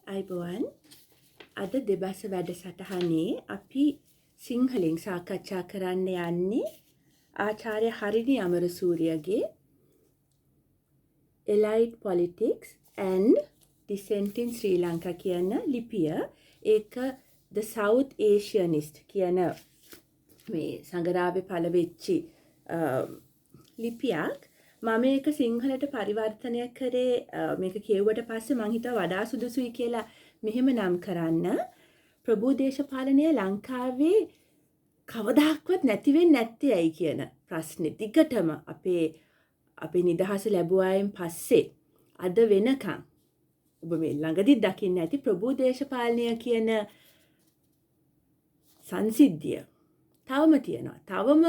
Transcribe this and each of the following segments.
අයිබෝවන් අද දෙබස වැඩසටහනේ අපි සිංහලෙන් සාකච්ඡා කරන්න යන්නේ ආචාර්ය Harini අමරසූරියගේ Elite Politics and Dissent in Sri Lanka කියන ලිපිය. ඒක The South Asianist කියන මේ සංගරාවේ පළ වෙච්චි ලිපියක්. මම මේක සිංහලට පරිවර්තනය කරේ මේක කියුවට පස්සේ මං හිතුවා වඩා සුදුසුයි කියලා මෙහෙම නම් කරන්න. ප්‍රභූ දේශපාලනය ලංකාවේ කවදාක්වත් නැති වෙන්නේ නැත්තේ ඇයි කියන ප්‍රශ්නේ දිගටම අපේ නිදහස ලැබුවායින් පස්සේ අද වෙනකන් ඔබ මේ ළඟදී දකින්න ඇති ප්‍රභූ දේශපාලනය කියන සංසිද්ධිය තවම තියෙනවා. තවම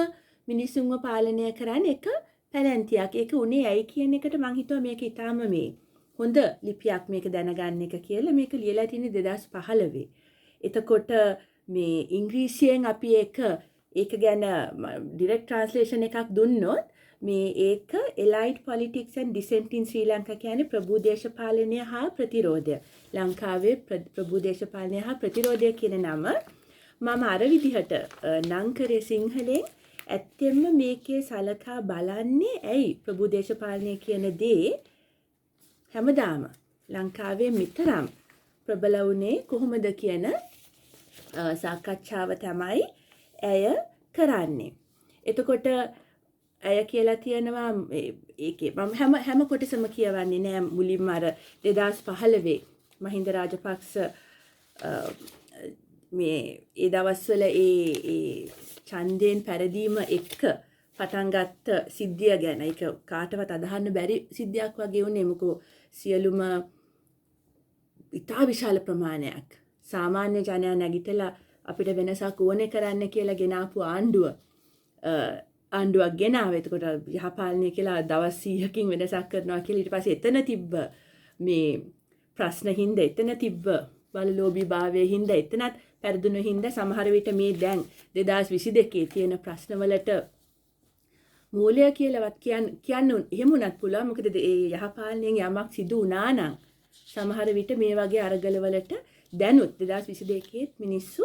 මිනිසුන්ව පාලනය කරන්නේ එක පැලැන්තියක්. ඒක උනේ ඇයි කියන එකට මං හිතුවා මේක ඊටාම මේ හොඳ ලිපියක් මේක දැනගන්න එක කියලා. මේක ලියලා තියෙන්නේ 2015. එතකොට මේ ඉංග්‍රීසියෙන් අපි ඒක ගැන ඩිරෙක්ට් ට්‍රාන්ස්ලේෂන් එකක් දුන්නොත් මේ ඒක Elite Politics and Dissent in Sri Lanka කියන්නේ ප්‍රභූ දේශපාලනය හා ප්‍රතිරෝධය. ලංකාවේ ප්‍රභූ දේශපාලනය හා ප්‍රතිරෝධය කියන නම මම අර විදිහට නම් කරේ සිංහලෙන්. ඇත්තෙන්ම මේකේ සලකා බලන්නේ ඇයි ප්‍රභූ දේශපාලනය කියන දේ හැමදාම ලංකාවේ මිතරම් ප්‍රබල වුණේ කොහොමද කියන සාකච්ඡාව තමයි ඇය කරන්නේ. එතකොට ඇය කියලා තියෙනවා ඒකේ මම හැම කොටසම කියවන්නේ නෑ. මුලින්ම අර 2015 මහින්ද රාජපක්ෂ මේ ඒ දවස්වල ඒ ඡන්දයෙන් පැරදීම එක්ක පටන් ගත්ත සිද්ධිය ගැන. ඒක කාටවත් අදහන්න බැරි සිද්ධියක් වගේ වුණේ. මොකෝ සියලුම ඉතා විශාල ප්‍රමාණයක් සාමාන්‍ය ජනයා නැගිටලා අපිට වෙනසක් ඕනේ කරන්න කියලා ගෙනාපු ආණ්ඩුවක් ගෙනාවේ. එතකොට යහපාලනය කියලා දවස් 100කින් වෙනසක් කරනවා කියලා ඊට පස්සේ එතන තිබ්බ මේ ප්‍රශ්න හින්දා එතන තිබ්බ බලලෝභී භාවයේ හින්දා එතනත් පෙරදුණු හින්දා සමහර විට මේ දැන් 2022 තියෙන ප්‍රශ්නවලට මූලය කියලාවත් කියන්න එහෙම උනත් පුළුවන්. මොකද ඒ යහපාලනයෙන් යමක් සිදු වුණා නම් සමහර විට මේ වගේ අරගලවලට දැනුත් 2022 මිනිස්සු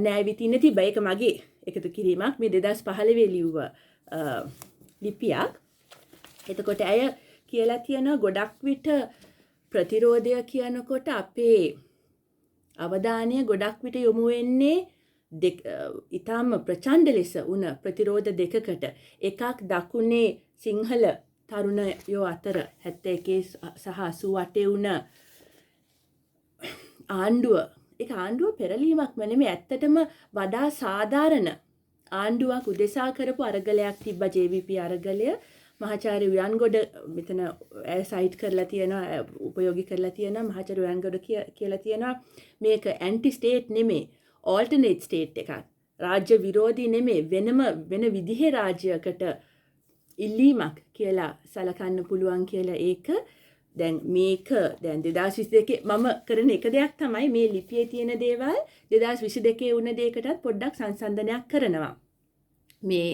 නෑවිතින තිබ්බා. ඒක මගේ එකතු කිරීමක්. මේ 2015 ලිව්ව ලිපියක්. එතකොට අය කියලා තියෙන ගොඩක් විට ප්‍රතිරෝධය කියනකොට අපේ අවධානය ගොඩක් විට යොමු වෙන්නේ ඊටාම ප්‍රචණ්ඩ ලෙස උන ප්‍රතිරෝධ දෙකකට. එකක් දකුණේ සිංහල තරුණයෝ අතර 71 සහ 88 උන ආණ්ඩුව. ඒක ආණ්ඩුව පෙරලීමක්ම නෙමෙයි. ඇත්තටම වඩා සාධාරණ ආණ්ඩුවක් උදෙසා කරපු අරගලයක් තිබ්බා. JVP අරගලය. මහාචාර්ය උයන්ගොඩ මෙතන සයිට් කරලා තියෙනවා, උපයෝගී කරලා තියෙනවා. මහාචාර්ය උයන්ගොඩ කියලා තියෙනවා මේක ඇන්ටි ස්ටේට් නෙමෙයි, ඕල්ටර්නේට් ස්ටේට් එකක්. රාජ්‍ය විරෝධී නෙමෙයි, වෙන විදිහේ රාජ්‍යයකට ඉල්ලීමක් කියලා සලකන්න පුළුවන් කියලා. ඒක දැන් 2022 මම කරන එක දෙයක් තමයි මේ ලිපියේ තියෙන දේවල් 2022 වුණ දෙයකටත් පොඩ්ඩක් සංසන්දනයක් කරනවා. මේ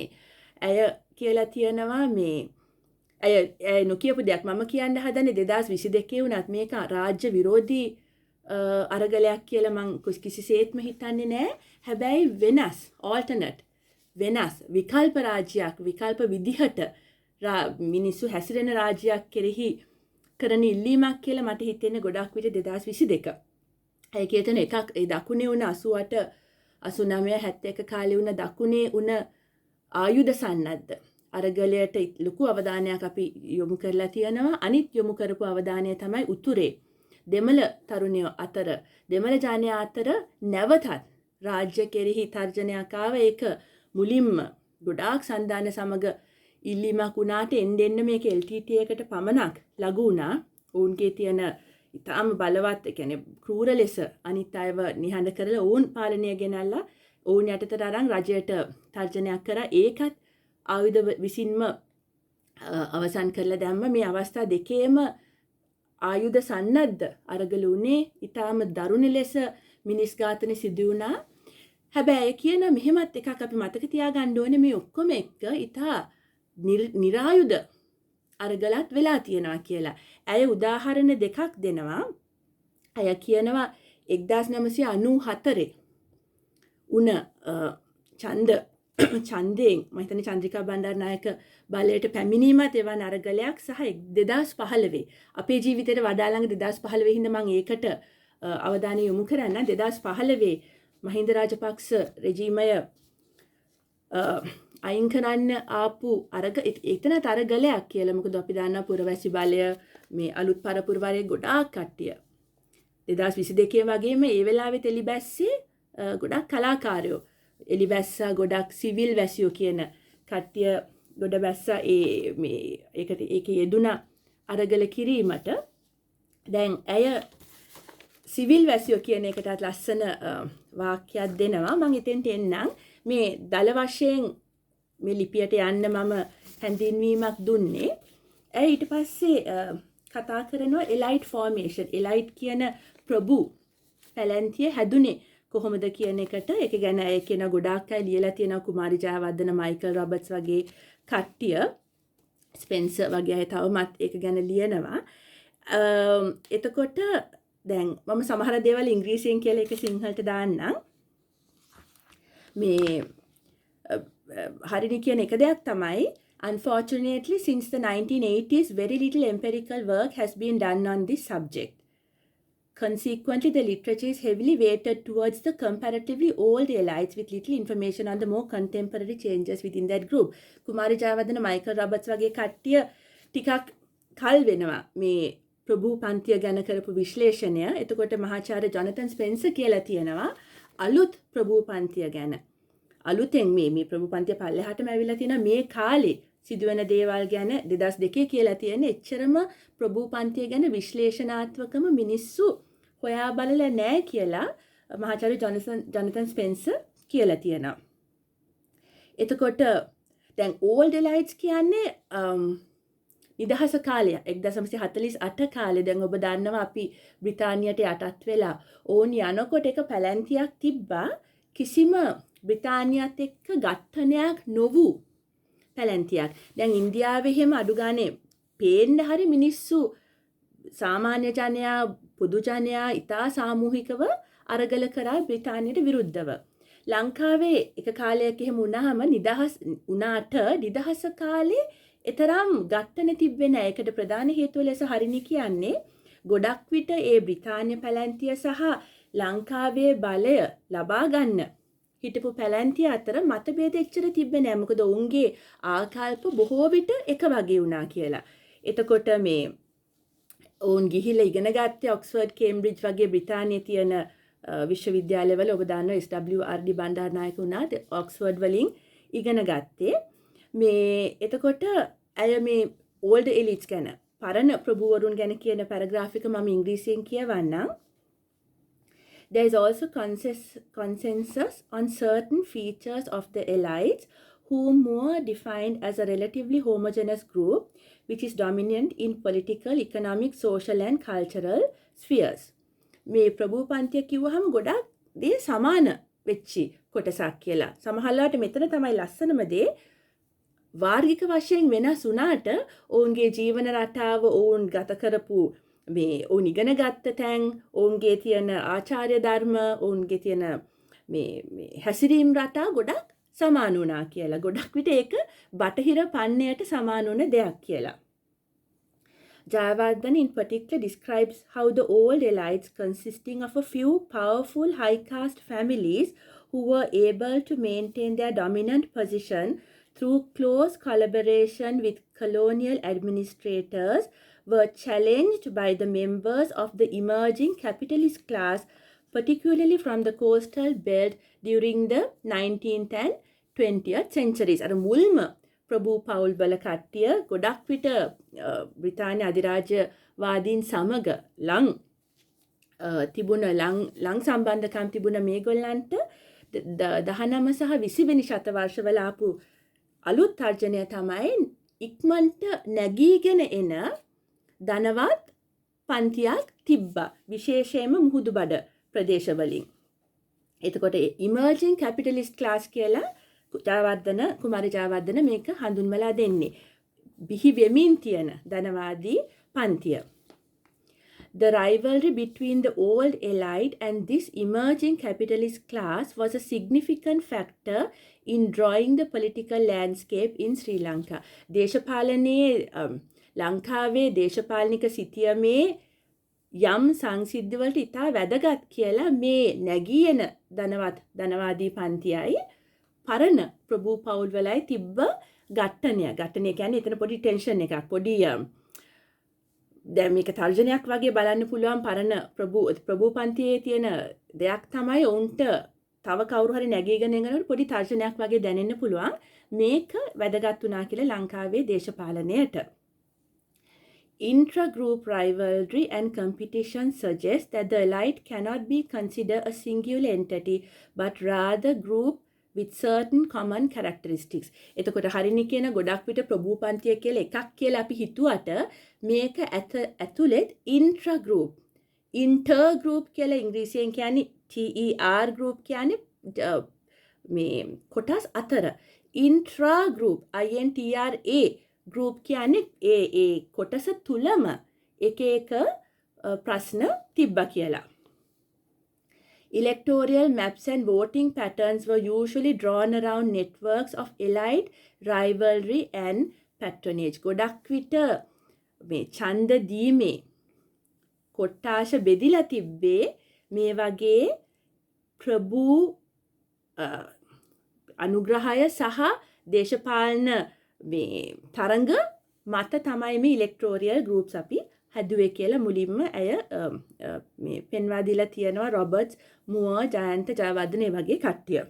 ඇය කියලා තියෙනවා මේ ඇය නොකියපු දෙයක් මම කියන්න හදන්නේ 2022 වුණත් මේක රාජ්‍ය විරෝධී අරගලයක් කියලා මං කිසිසේත්ම හිතන්නේ නෑ. හැබැයි වෙනස් ඕල්ටර්නේට් වෙනස් විකල්ප රාජ්‍යයක් විකල්ප විදිහට මිනිස්සු හැසිරෙන රාජ්‍යයක් කෙරෙහි කරන ඉල්ලීමක් කියලා මට හිතෙන්නේ ගොඩක් විට 2022. ඇයි කියතන එකක් ඒ දකුණේ වුණ 88 89 71 කාලේ වුණ දකුණේ වුණ ආයුධ සන්නද්ධ අරගලයට ලොකු අවධානයක් අපි යොමු කරලා තියෙනවා. අනිත් යොමු කරපු අවධානය තමයි උතුරේ දෙමළ තරුණයෝ අතර දෙමළ ජනයා අතර නැවතත් රාජ්‍ය කෙරෙහි තර්ජනයක් ආව. ඒක මුලින්ම ගොඩාක් සන්දාන සමග ඉල්ලීමක් වුණාට එන්න මේක LTT එකට පමණක් ලඟු වුණා. ඔවුන්ගේ තියෙන ඉතාම බලවත් කියන්නේ ක්‍රූර ලෙස අනිත් අයව නිහඬ කරලා ඔවුන් පාලනය ගෙනල්ලා ඔවුන් යටතට අරන් රජයට තර්ජනයක් කරා. ඒකත් ආයුධ විසින්ම අවසන් කරලා දැම්ම. මේ අවස්ථා දෙකේම ආයුධ සන්නද්ධ අරගල උනේ ඊටාම දරුණු ලෙස මිනිස් ඝාතන සිදු වුණා. හැබැයි කියන මෙහෙමත් එකක් අපි මතක තියාගන්න ඕනේ මේ ඔක්කොම එක්ක ඊටා නිරායුධ අරගලත් වෙලා තියෙනවා කියලා. ඇය උදාහරණ දෙකක් දෙනවා. අය කියනවා 1994 උන ඡන්දයෙන් මම හිතන්නේ චන්ද්‍රිකා බණ්ඩාරනායක බලයට පැමිණීමත් එවන් අරගලයක් සහ 2015 අපේ ජීවිතේට වඩා ළඟ 2015 හින්දා මම ඒකට අවධානය යොමු කරන්න 2015 මහින්ද රාජපක්ෂ රෙජීමය අයින් කරන්න ආපු එතනත් අරගලයක් කියලා. මොකද අපි දන්නා පුරවැසි බලය මේ අලුත් පරපුරවරේ ගොඩාක් කට්ටිය 2022 වගේම ඒ වෙලාවේ එලිබැස්සේ ගොඩක් කලාකාරයෝ එලිබැස්සා ගොඩක් සිවිල් වැසියෝ කියන කට්ටිය ගොඩ බැස්සා ඒක යෙදුන අරගල කිරීමට. දැන් ඇය සිවිල් වැසියෝ කියන එකටත් ලස්සන වාක්‍යයක් දෙනවා. මම එතෙන්ට එන්නම්. මේ දල වශයෙන් මේ ලිපියට යන්න මම හැඳින්වීමක් දුන්නේ. ඇය ඊට පස්සේ කතා කරනවා එලයිට් ෆෝමේෂන්. එලයිට් කියන ප්‍රභු පැලැන්තිය හැදුනේ කොහොමද කියන එකට. ඒක ගැන ඒ කියන ගොඩාක් අය ලියලා තියෙනවා. කුමාරි ජයවර්ධන, මයිකල් රොබර්ට්ස් වගේ කට්ටිය, ස්පෙන්සර් වගේ අය තවමත් ඒක ගැන ලියනවා. එතකොට දැන් මම සමහර දේවල් ඉංග්‍රීසියෙන් කියලා ඒක සිංහලට දාන්නම්. මේ හරිනි කියන එක දෙයක් තමයි, unfortunately since the 1980s very little empirical work has been done on this subject. Consequently, the literature is heavily weighted towards the comparatively old elites with little information on the more contemporary changes within that group. Kumari Jayawardena, Michael Roberts වගේ කට්ටිය ටිකක් කල් වෙනවා මේ ප්‍රභූ පන්තිය ගැන කරපු විශ්ලේෂණය. එතකොට මහාචාර්ය ජොනතන් ස්පෙන්සර් කියලා තියෙනවා අලුත් ප්‍රභූ පන්තිය ගැන. අලුතෙන් මේ ප්‍රභූ පන්තිය පල්ලෙහාටම ඇවිල්ලා තියෙනවා මේ කාලේ සිදුවෙන දේවල් ගැන 2002 කියලා තියෙන එච්චරම ප්‍රභූ පන්තිය ගැන විශ්ලේෂණාත්මකම මිනිස්සු හොයා බලලා නැහැ කියලා මහාචාර්ය ජොනතන් ස්පෙන්සර් කියලා තියෙනවා. එතකොට දැන් ඕල්ඩ් එලයිට්ස් කියන්නේ නිදහස කාලය 1948 කාලේ. දැන් ඔබ දන්නවා අපි බ්‍රිතාන්‍යයට යටත් වෙලා ඕන් යනකොට එක පැලැන්තියක් තිබ්බා කිසිම බ්‍රිතාන්‍යයත් එක්ක ඝට්ටනයක් නොවූ පැලැන්තියක්. දැන් ඉන්දියාවේ එහෙම අඩු ගානේ පේන්න හරි මිනිස්සු සාමාන්‍ය ජනයා පොදු ජනයා ඉතා සාමූහිකව අරගල කරා බ්‍රිතාන්‍යයට විරුද්ධව. ලංකාවේ එක කාලයක් එහෙම වුණාම නිදහස කාලේ එතරම් ඝට්ටන තිබ්බේ නැහැ. ඒකට ප්‍රධාන හේතුව ලෙස හරිනි කියන්නේ ගොඩක් විට ඒ බ්‍රිතාන්‍ය පැලැන්තිය සහ ලංකාවේ බලය ලබා ගන්න හිටපු පැලැන්තිය අතර මතභේද එච්චර තිබ්බේ නැහැ. මොකද ඔවුන්ගේ ආකල්ප බොහෝ විට එක වගේ වුණා කියලා. එතකොට මේ ඔවුන් ගිහිල්ලා ඉගෙන ගත්තේ ඔක්ස්ෆර්ඩ්, කේම්බ්‍රිජ් වගේ බ්‍රිතාන්‍යයේ තියෙන විශ්වවිද්‍යාලවල. ඔබ දන්නවා SWRD බණ්ඩාරනායක වුණා ඔක්ස්ෆර්ඩ් වලින් ඉගෙන ගත්තේ. මේ එතකොට අය මේ ඕල්ඩ් එලිට්ස් ගැන පරණ ප්‍රභූවරුන් ගැන කියන පැරග්‍රාෆ් එක මම ඉංග්‍රීසියෙන් කියවන්නම්. There is also consensus on certain features of the elites whom Moore defined as a relatively homogeneous group which is dominant in political, economic, social and cultural spheres. මේ ප්‍රභූ පන්තිය කිව්වහම ගොඩක් දේ සමාන වෙච්චි කොටසක් කියලා. සමහරවිට මෙතන තමයි ලස්සනම දේ. වාර්ගික වශයෙන් වෙනස් වුණාට ඔවුන්ගේ ජීවන රටාව, ඔවුන් ගත කරපු මේ ඔවුන් ඉගෙන ගත්ත තැන්, ඔවුන්ගේ තියෙන ආචාර්ය ධර්ම, ඔවුන්ගේ තියෙන මේ හැසිරීම් රටා ගොඩක් සමාන වුණා කියලා. ගොඩක් විට ඒක බටහිර පන්නයට සමාන වුණ දෙයක් කියලා. Jayawardena in particular describes how the old elites, consisting of a few powerful high caste families who were able to maintain their dominant position through close collaboration with colonial administrators, were challenged by the members of the emerging capitalist class, particularly from the coastal belt during the 19th and 20th centuries. අර මුල්ම ප්‍රභූ පවුල් බල කට්ටිය ගොඩක් විට බ්‍රිතාන්‍ය අධිරාජ්‍යවාදීන් සමග ලං සම්බන්ධකම් තිබුණ මේගොල්ලන්ට 19 සහ 20 වෙනි ශතවර්ෂවල ආපු අලුත් තර්ජනය තමයි ඉක්මනට නැගීගෙන එන ධනවත් පන්තියක් තිබ්බා, විශේෂයෙන්ම මුහුදුබඩ ප්‍රදේශවලින්. එතකොට ඉමර්ජින් කැපිටලිස්ට් ක්ලාස් කියලා කුමාරි ජයවර්ධන මේක හඳුන්වලා දෙන්නේ. බිහි වෙමින් තියෙන ධනවාදී පන්තිය. The rivalry between the old elite and this emerging capitalist class was a significant factor in drawing the political landscape in Sri Lanka. දේශපාලනයේ ලංකාවේ දේශපාලනික සිතියමේ යම් සංසිද්ධිවලට ඉතා වැදගත් කියලා මේ නැගී එන ධනවාදී පන්තියයි පරණ ප්‍රභූ පවුල් වලයි තිබ්බ ඝට්ටනය කියන්නේ එතන පොඩි ටෙන්ෂන් එකක් පොඩි දැන් මේක තර්ජනයක් වගේ බලන්න පුළුවන් පරණ ප්‍රභූ පන්තියේ තියෙන දෙයක් තමයි උන්ට තව කවුරු හරි නැගීගෙන යනකොට පොඩි තර්ජනයක් වගේ දැනෙන්න පුළුවන් මේක වැදගත් වුණා කියලා ලංකාවේ දේශපාලනයට. Intra-group rivalry and competition suggest that the elite cannot be considered a singular entity but rather group with certain common characteristics. එතකොට හරිනි කියන ගොඩක් විට ප්‍රභූ පන්තිය කියලා එකක් කියලා අපි හිතුවට මේක ඇතුළෙත් intra group කියලා ඉංග්‍රීසියෙන් කියන්නේ TER group කියන්නේ මේ කොටස් අතර intra group INTRA group කියන්නේ ඒ කොටස තුලම එක ප්‍රශ්න තිබ්බා කියලා. Electoral maps and voting patterns were usually drawn around networks of elite rivalry and patronage. ගොඩක් විට මේ ඡන්ද දීමේ කොට්ටාශ බෙදිලා තිබ්බේ මේ වගේ ප්‍රභූ අනුග්‍රහය සහ දේශපාලන මේ තරංග මත තමයි මේ electoral groups අපි හැදුවේ කියලා මුලින්ම ඇය මේ පෙන්වා දීලා තියෙනවා රොබර්ට්ස් මුවර් ජයන්ත ජයවර්ධන වගේ කට්ටිය.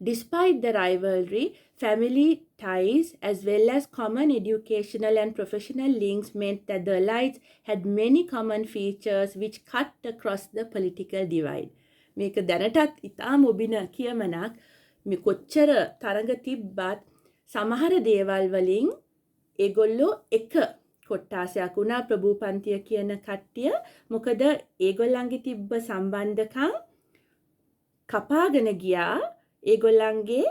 Despite the rivalry, family ties as well as common educational and professional links meant that the elites had many common features which cut across the political divide. මේක දැනටත් ඉතාම ඔබින කියමනක් මේ කොච්චර තරඟ තිබ්බත් සමහර දේවල් වලින් ඒගොල්ලෝ එක කොට්ටාසයක් වුණා ප්‍රභූ පන්තිය කියන කට්ටිය. මොකද ඒගොල්ලන්ගේ තිබ්බ සම්බන්ධකම් කපාගෙන ගියා ඒගොල්ලන්ගේ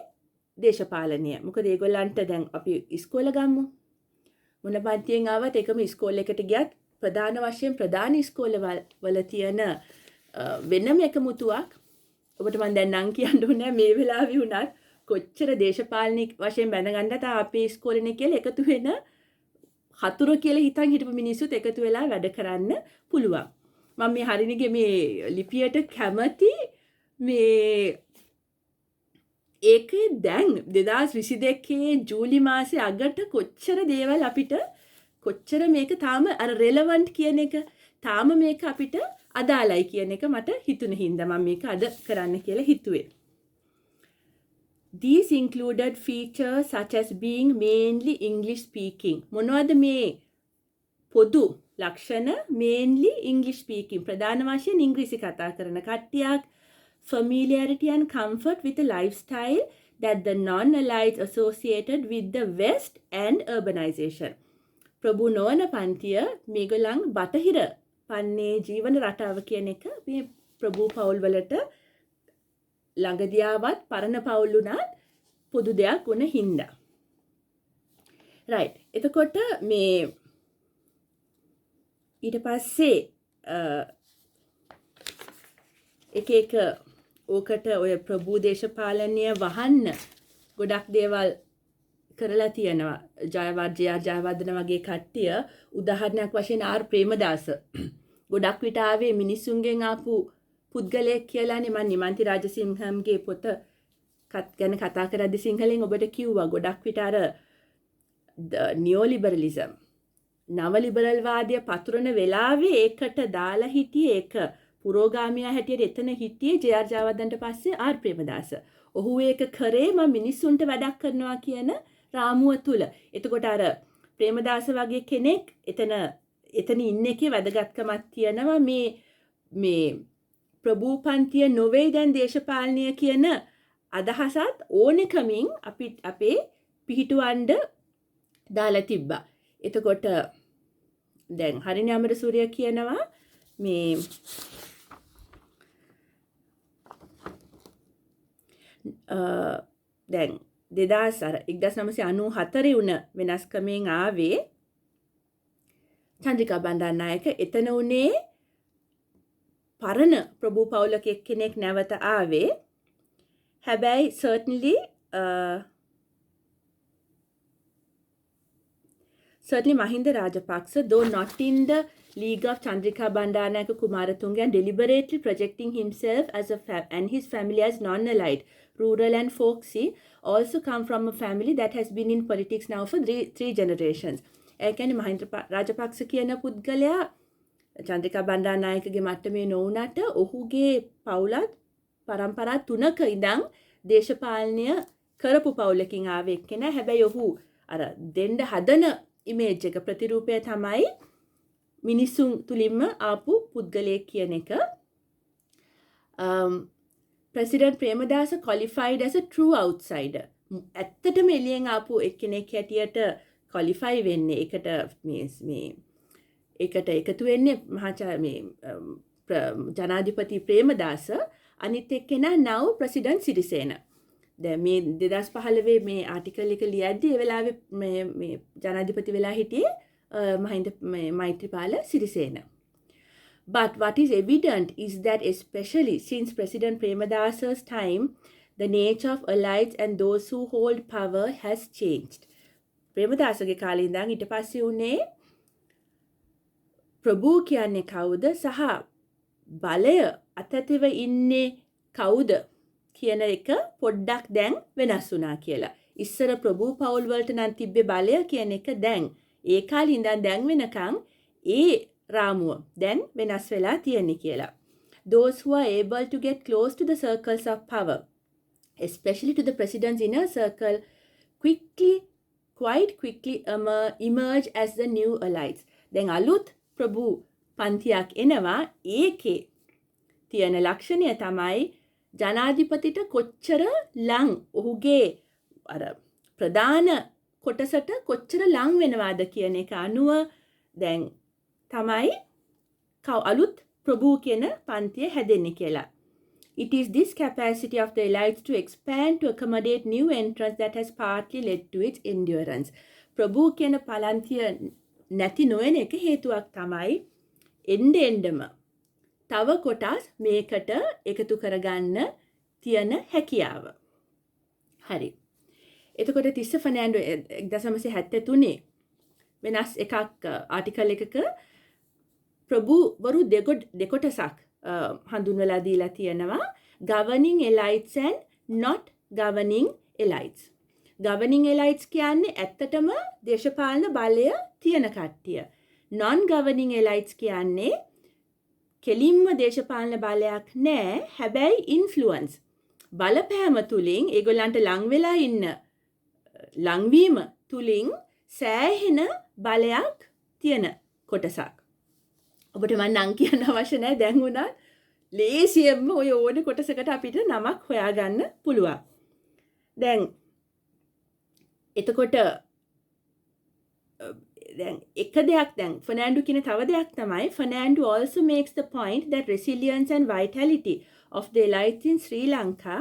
දේශපාලනය. මොකද ඒගොල්ලන්ට දැන් අපි ඉස්කෝල ගමු. මොන පන්තියෙන් ආවත් එකම ඉස්කෝලයකට ගියත් ප්‍රධාන වශයෙන් ප්‍රධාන ඉස්කෝලවල තියෙන වෙනම එකමුතුවක් ඔබට මම දැන් නම් කියන්න ඕනේ මේ වෙලාවේ වුණත් කොච්චර දේශපාලනික වශයෙන් බැනගන්නත් අපේ ඉස්කෝලේනේ කියලා එකතු වෙන හතුරු කියලා හිතන් හිටපු මිනිස්සුත් එකතු වෙලා වැඩ කරන්න පුළුවන්. මම මේ හරිනිගේ මේ ලිපියට කැමති මේ ඒකේ දැන් 2022 ජූලි මාසේ අගට කොච්චර දේවල් අපිට කොච්චර මේක තාම අර රෙලෙවන්ට් කියන එක තාම මේක අපිට අදාළයි කියන එක මට හිතුන හින්දා මම මේක අද කරන්න කියලා හිතුවේ. These included features such as being mainly English speaking. මොනවද මේ පොදු ලක්ෂණ? mainly English speaking. ප්‍රධාන වශයෙන් ඉංග්‍රීසි කතා කරන කට්ටියක්. Familiarity and comfort with a lifestyle that the non-elites associated with the West and urbanization. ප්‍රභූ නොවන පන්තිය මේගොල්ලන් බටහිර පන්නේ ජීවන රටාව කියන එක මේ ප්‍රභූ පවුල් වලට ළඟදියාවත් පරණ පවුල් උනත් පොදු දෙයක් වුණ හින්දා. right. එතකොට මේ ඊට පස්සේ එක ඕකට ඔය ප්‍රභූ දේශපාලනය වහන්න ගොඩක් දේවල් කරලා තියෙනවා. ජයවර්ධන වගේ කට්ටිය උදාහරණයක් වශයෙන් ආර් ප්‍රේමදාස ගොඩක් විට ආවේ මිනිසුන්ගෙන් ආපු පුද්ගලයෙක් කියලානේ. මම නිමන්ති රාජසිංහම්ගේ පොත ගැන කතා කරද්දි සිංහලෙන් ඔබට කිව්වා ගොඩක් විට අර නියෝලිබරලිසම් නව ලිබරල් වාදය පතුරන වෙලාවේ ඒකට දාලා හිටියේ ඒක පුරෝගාමියා හැටියට එතන හිටියේ ජේ.ආර්. ජයවර්ධනට පස්සේ ආර් ප්‍රේමදාස. ඔහු ඒක කරේ මම මිනිස්සුන්ට වැඩක් කරනවා කියන රාමුව තුල. එතකොට අර ප්‍රේමදාස වගේ කෙනෙක් එතන ඉන්න එකේ වැදගත්කමක් තියෙනවා. මේ ප්‍රභූ පන්තිය නොවේ දැන් දේශපාලනය කියන අදහසත් ඕනෙකමින් අපේ පිහිටුවන්න දාලා තිබ්බා. එතකොට දැන් හරිනි අමරසූරිය කියනවා මේ දැන් 1994 වුණ වෙනස්කමෙන් ආවේ චන්ද්‍රිකා බණ්ඩාරනායක එතන උනේ පරණ ප්‍රභූ පවුලක එක්කෙනෙක් නැවත ආවේ. හැබැයි certainly Mahinda Rajapaksa, though not in the league of Chandrika Bandaranaike Kumaratunga and deliberately projecting himself as and his family as non-allied, rural and folksy, also come from a family that has been in politics now for three generations. ඒ කියන්නේ Mahinda Rajapaksa කියන පුද්ගලයා චන්ද්‍රිකා බණ්ඩාරනායකගේ මට්ටමේ නොවුනට ඔහුගේ පවුලත් පරම්පරා 3ක ඉඳන් දේශපාලනය කරපු පවුලකින් ආවේ එක්කෙනා. හැබැයි ඔහු අර දෙන්න හදන ඉමේජ් එක ප්‍රතිරූපය තමයි මිනිසුන් තුලින්ම ආපු පුද්ගලයෙක් කියන එක. President Premadasa qualified as a true outsider. ඇත්තටම එළියෙන් ආපු එක්කෙනෙක් හැටියට qualify වෙන්නේ ඒකට එකතු වෙන්නේ ජනාධිපති ප්‍රේමදාස, අනිත් එක්කෙනා now ප්‍රෙසිඩන්ට් සිරිසේන. දැන් මේ 2015 මේ ආටිකල් එක ලියද්දී ඒ වෙලාවේ මේ ජනාධිපති වෙලා හිටියේ Maithripala Sirisena. But what is evident is that especially since President Premadasa's time, the nature of allies and those who hold power has changed. ප්‍රේමදාසගේ කාලේ ඉඳන් ඊට පස්සේ උනේ ප්‍රභූ කියන්නේ කවුද සහ බලය අතතිව ඉන්නේ කවුද කියන එක පොඩ්ඩක් දැන් වෙනස් වුණා කියලා. ඉස්සර ප්‍රභූ පවුල් වලට නම් තිබ්බේ බලය කියන එක දැන් ඒ කාලේ ඉඳන් දැන් වෙනකන් ඒ රාමුව දැන් වෙනස් වෙලා තියෙන්නේ කියලා. Those who are able to get close to the circles of power, especially to the president's inner circle, quite quickly emerge as the new allies. දැන් අලුත් ප්‍රභූ පන්තියක් එනවා. ඒකේ තියෙන ලක්ෂණය තමයි ජනාධිපතිට කොච්චර ලං ඔහුගේ අර ප්‍රධාන කොටසට කොච්චර ලං වෙනවාද කියන එක අනුව දැන් තමයි අලුත් ප්‍රභූ කියන පන්තිය හැදෙන්නේ කියලා. It is this capacity of the elites to expand to accommodate new entrants that has partly led to its endurance. ප්‍රභූ කියන පලන්තිය නැති නොවන එක හේතුවක් තමයි එන්නෙම තව කොටස් මේකට එකතු කරගන්න තියෙන හැකියාව. හරි. එතකොට තිස්ස ෆර්නෑන්ඩෝ 1973 වෙනස් එකක් ආටිකල් එකක ප්‍රභූවරු දෙකොටසක් හඳුන්වලා දීලා තියෙනවා. governing elites and not governing elites. governing elites කියන්නේ ඇත්තටම දේශපාලන බලය තියෙන කට්ටිය. non governing elites කියන්නේ කෙලින්ම දේශපාලන බලයක් නැහැ. හැබැයි influence බලපෑම තුලින් ඒගොල්ලන්ට ලං වෙලා ඉන්න ලංවීම තුලින් සෑහෙන බලයක් තියෙන කොටසක්. ඔබට මම නම් කියන්න අවශ්‍ය නැහැ. දැන් උනත් ලේසියෙන්ම ඔය ඕනේ කොටසකට අපිට නමක් හොයාගන්න පුළුවන්. දැන් එතකොට දැන් එක දෙයක් දැන් ෆර්නෑන්ඩෝ කියන තව දෙයක් තමයි Fernando also makes the point that resilience and vitality of the elites in Sri Lanka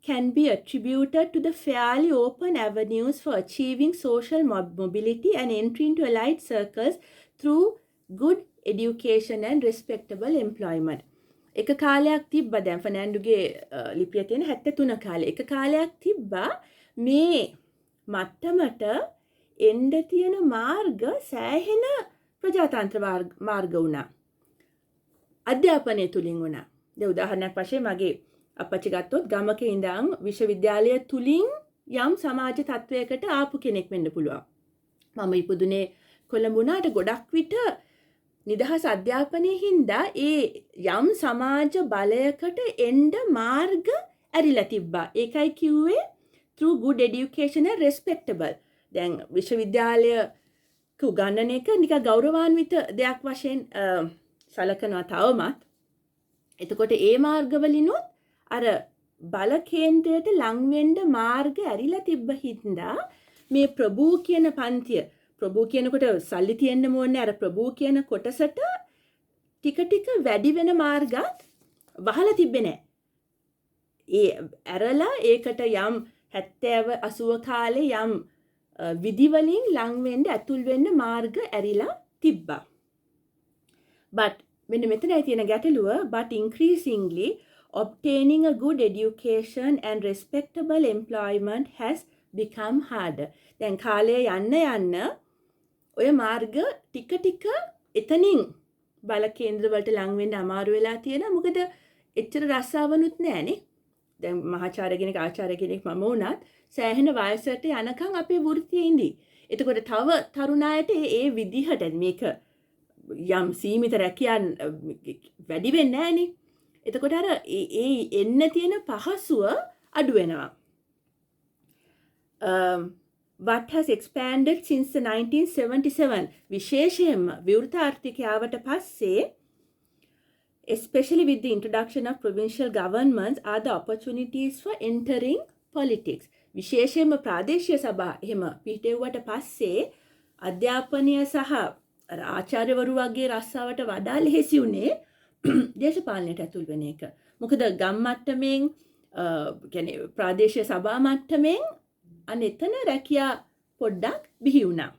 can be attributed to the fairly open avenues for achieving social mobility and entry into elite circles through good education and respectable employment. එක කාලයක් තිබ්බා දැන් ෆර්නෑන්ඩෝගේ ලිපිය තියෙන 73 කාලේ එක කාලයක් තිබ්බා මේ මට්ටමට එන්න තියෙන මාර්ග සෑහෙන ප්‍රජාතන්ත්‍ර මාර්ග වුණා. අධ්‍යාපනය තුලින් වුණා. දැන් උදාහරණයක් වශයෙන් මගේ අපච්චි ගත්තොත් ගමක ඉඳන් විශ්වවිද්‍යාලය තුලින් යම් සමාජ තත්වයකට ආපු කෙනෙක් වෙන්න පුළුවන්. මම ඉපදුනේ කොළඹ වුණාට ගොඩක් විට නිදහස් අධ්‍යාපනයේ හින්දා ඒ යම් සමාජ බලයකට එන්න මාර්ග ඇරිලා තිබ්බා. ඒකයි කිව්වේ through good education and respectable. දැන් විශ්වවිද්‍යාලයක උගන්වන එක නිකන් ගෞරවාන්විත දෙයක් වශයෙන් සැලකනවා තවමත්. එතකොට ඒ මාර්ගවලිනුත් අර බල කේන්ද්‍රයට ලං වෙන්න මාර්ග ඇරිලා තිබ්බ හින්දා මේ ප්‍රභූ කියන පන්තිය ප්‍රභූ කියනකොට සල්ලි තියෙන්න ඕනේ. අර ප්‍රභූ කියන කොටසට ටික ටික වැඩි වෙන මාර්ගත් වහලා තිබ්බේ නැහැ. ඒ ඇරලා ඒකට යම් 70 80 කාලේ යම් විධිවලින් ලං වෙන්න ඇතුල් වෙන්න මාර්ග ඇරිලා තිබ්බා. but මෙන්න මෙතනයි තියෙන ගැටලුව, but increasingly obtaining a good education and respectable employment has become harder. දැන් කාලය යන්න ඔය මාර්ග ටික එතනින් බල කේන්ද්‍ර වලට ලං වෙන්න අමාරු වෙලා තියෙනවා. මොකද එච්චර රස්සාවනුත් නැහනේ. දැන් මහාචාර්ය කෙනෙක් ආචාර්ය කෙනෙක් මම වුණත් සෑහෙන වයසට යනකම් අපේ වෘත්තියේ ඉඳි. එතකොට තව තරුණායට ඒ විදිහට මේක යම් සීමිත රැකියාව වැඩි වෙන්නේ නැහනේ. එතකොට අර ඒ එන්න තියෙන පහසුව අඩු වෙනවා. What has expanded since the 1977 විශේෂයෙන්ම විවෘත ආර්ථිකයාවට පස්සේ, especially with the introduction of provincial governments, are the opportunities for entering politics. විශේෂයෙන්ම ප්‍රාදේශීය සභා එහෙම පිහිටෙව්වට පස්සේ අධ්‍යාපනය සහ ආචාර්යවරු වගේ රස්සාවට වඩා ලෙහෙසි උනේ දේශපාලනයට ඇතුල් වෙන එක. මොකද ගම් මට්ටමින් කියන්නේ ප්‍රාදේශීය සභා මට්ටමින් අනෙතන රැකියා පොඩ්ඩක් බිහි වුණා.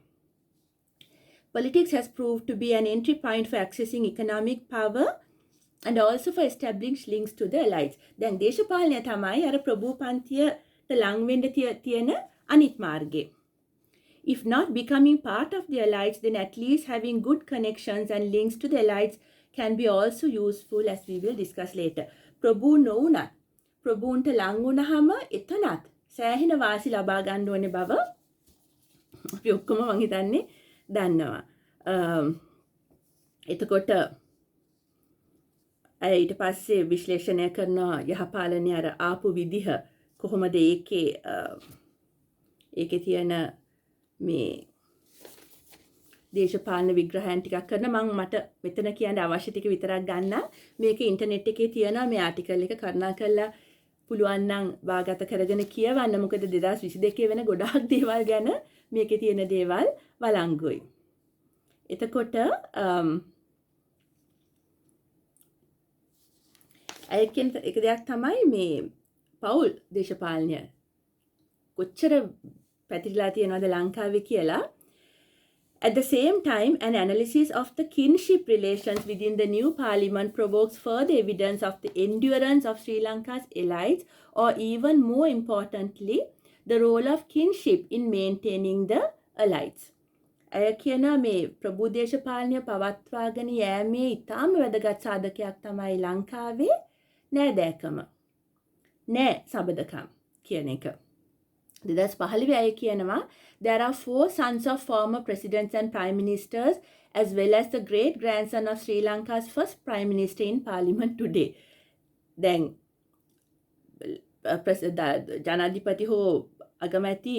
Politics has proved to be an entry point for accessing economic power and also for establishing links to the elites. දැන් දේශපාලනය තමයි අර ප්‍රභූ පන්තියට ලං වෙන්න තියෙන අනිත් මාර්ගය. If not becoming part of the elites, then at least having good connections and links to the elites can be also useful, as we will discuss later. ප්‍රභූ නොවුණත් ප්‍රභූන්ට ලං වුණාම එතනත් සෑහෙන වාසි ලබා ගන්න ඕනේ බව අපි ඔක්කොම මං හිතන්නේ දන්නවා. එතකොට ඊට පස්සේ විශ්ලේෂණය කරන යහපාලනය අර ආපු විදිහ කොහොමද ඒකේ තියෙන මේ දේශපාලන විග්‍රහයන් ටිකක් කරන මට මෙතන කියන්න අවශ්‍ය ටික විතරක් ගන්න. මේක ඉන්ටර්නෙට් එකේ තියෙනවා මේ ආටිකල් එක කරුණා කරලා පුළුවන් නම් වාගත කරගෙන කියවන්න. මොකද 2022 වෙන ගොඩාක් දේවල් ගැන මේකේ තියෙන දේවල් වළංගුයි. එතකොට අයකින් එක දෙයක් තමයි මේ පෞල් දේශපාලනය කොච්චර පැතිරිලා තියෙනවද ලංකාවේ කියලා. At the same time, an analysis of the kinship relations within the new parliament provokes further evidence of the endurance of Sri Lanka's elites, or even more importantly, the role of kinship in maintaining the elites. අය කියන මේ ප්‍රභූ දේශපාලනය පවත්වාගෙන යෑමේ ඉතාම වැදගත් සාධකයක් තමයි ලංකාවේ නෑදෑකම, නෑ සබඳකම් කියන එක. 2015 අය කියනවා there are 4 sons of former presidents and prime ministers as well as the great grandson of Sri Lanka's first prime minister in parliament today. දැන් ජනාධිපති හෝ අගමැති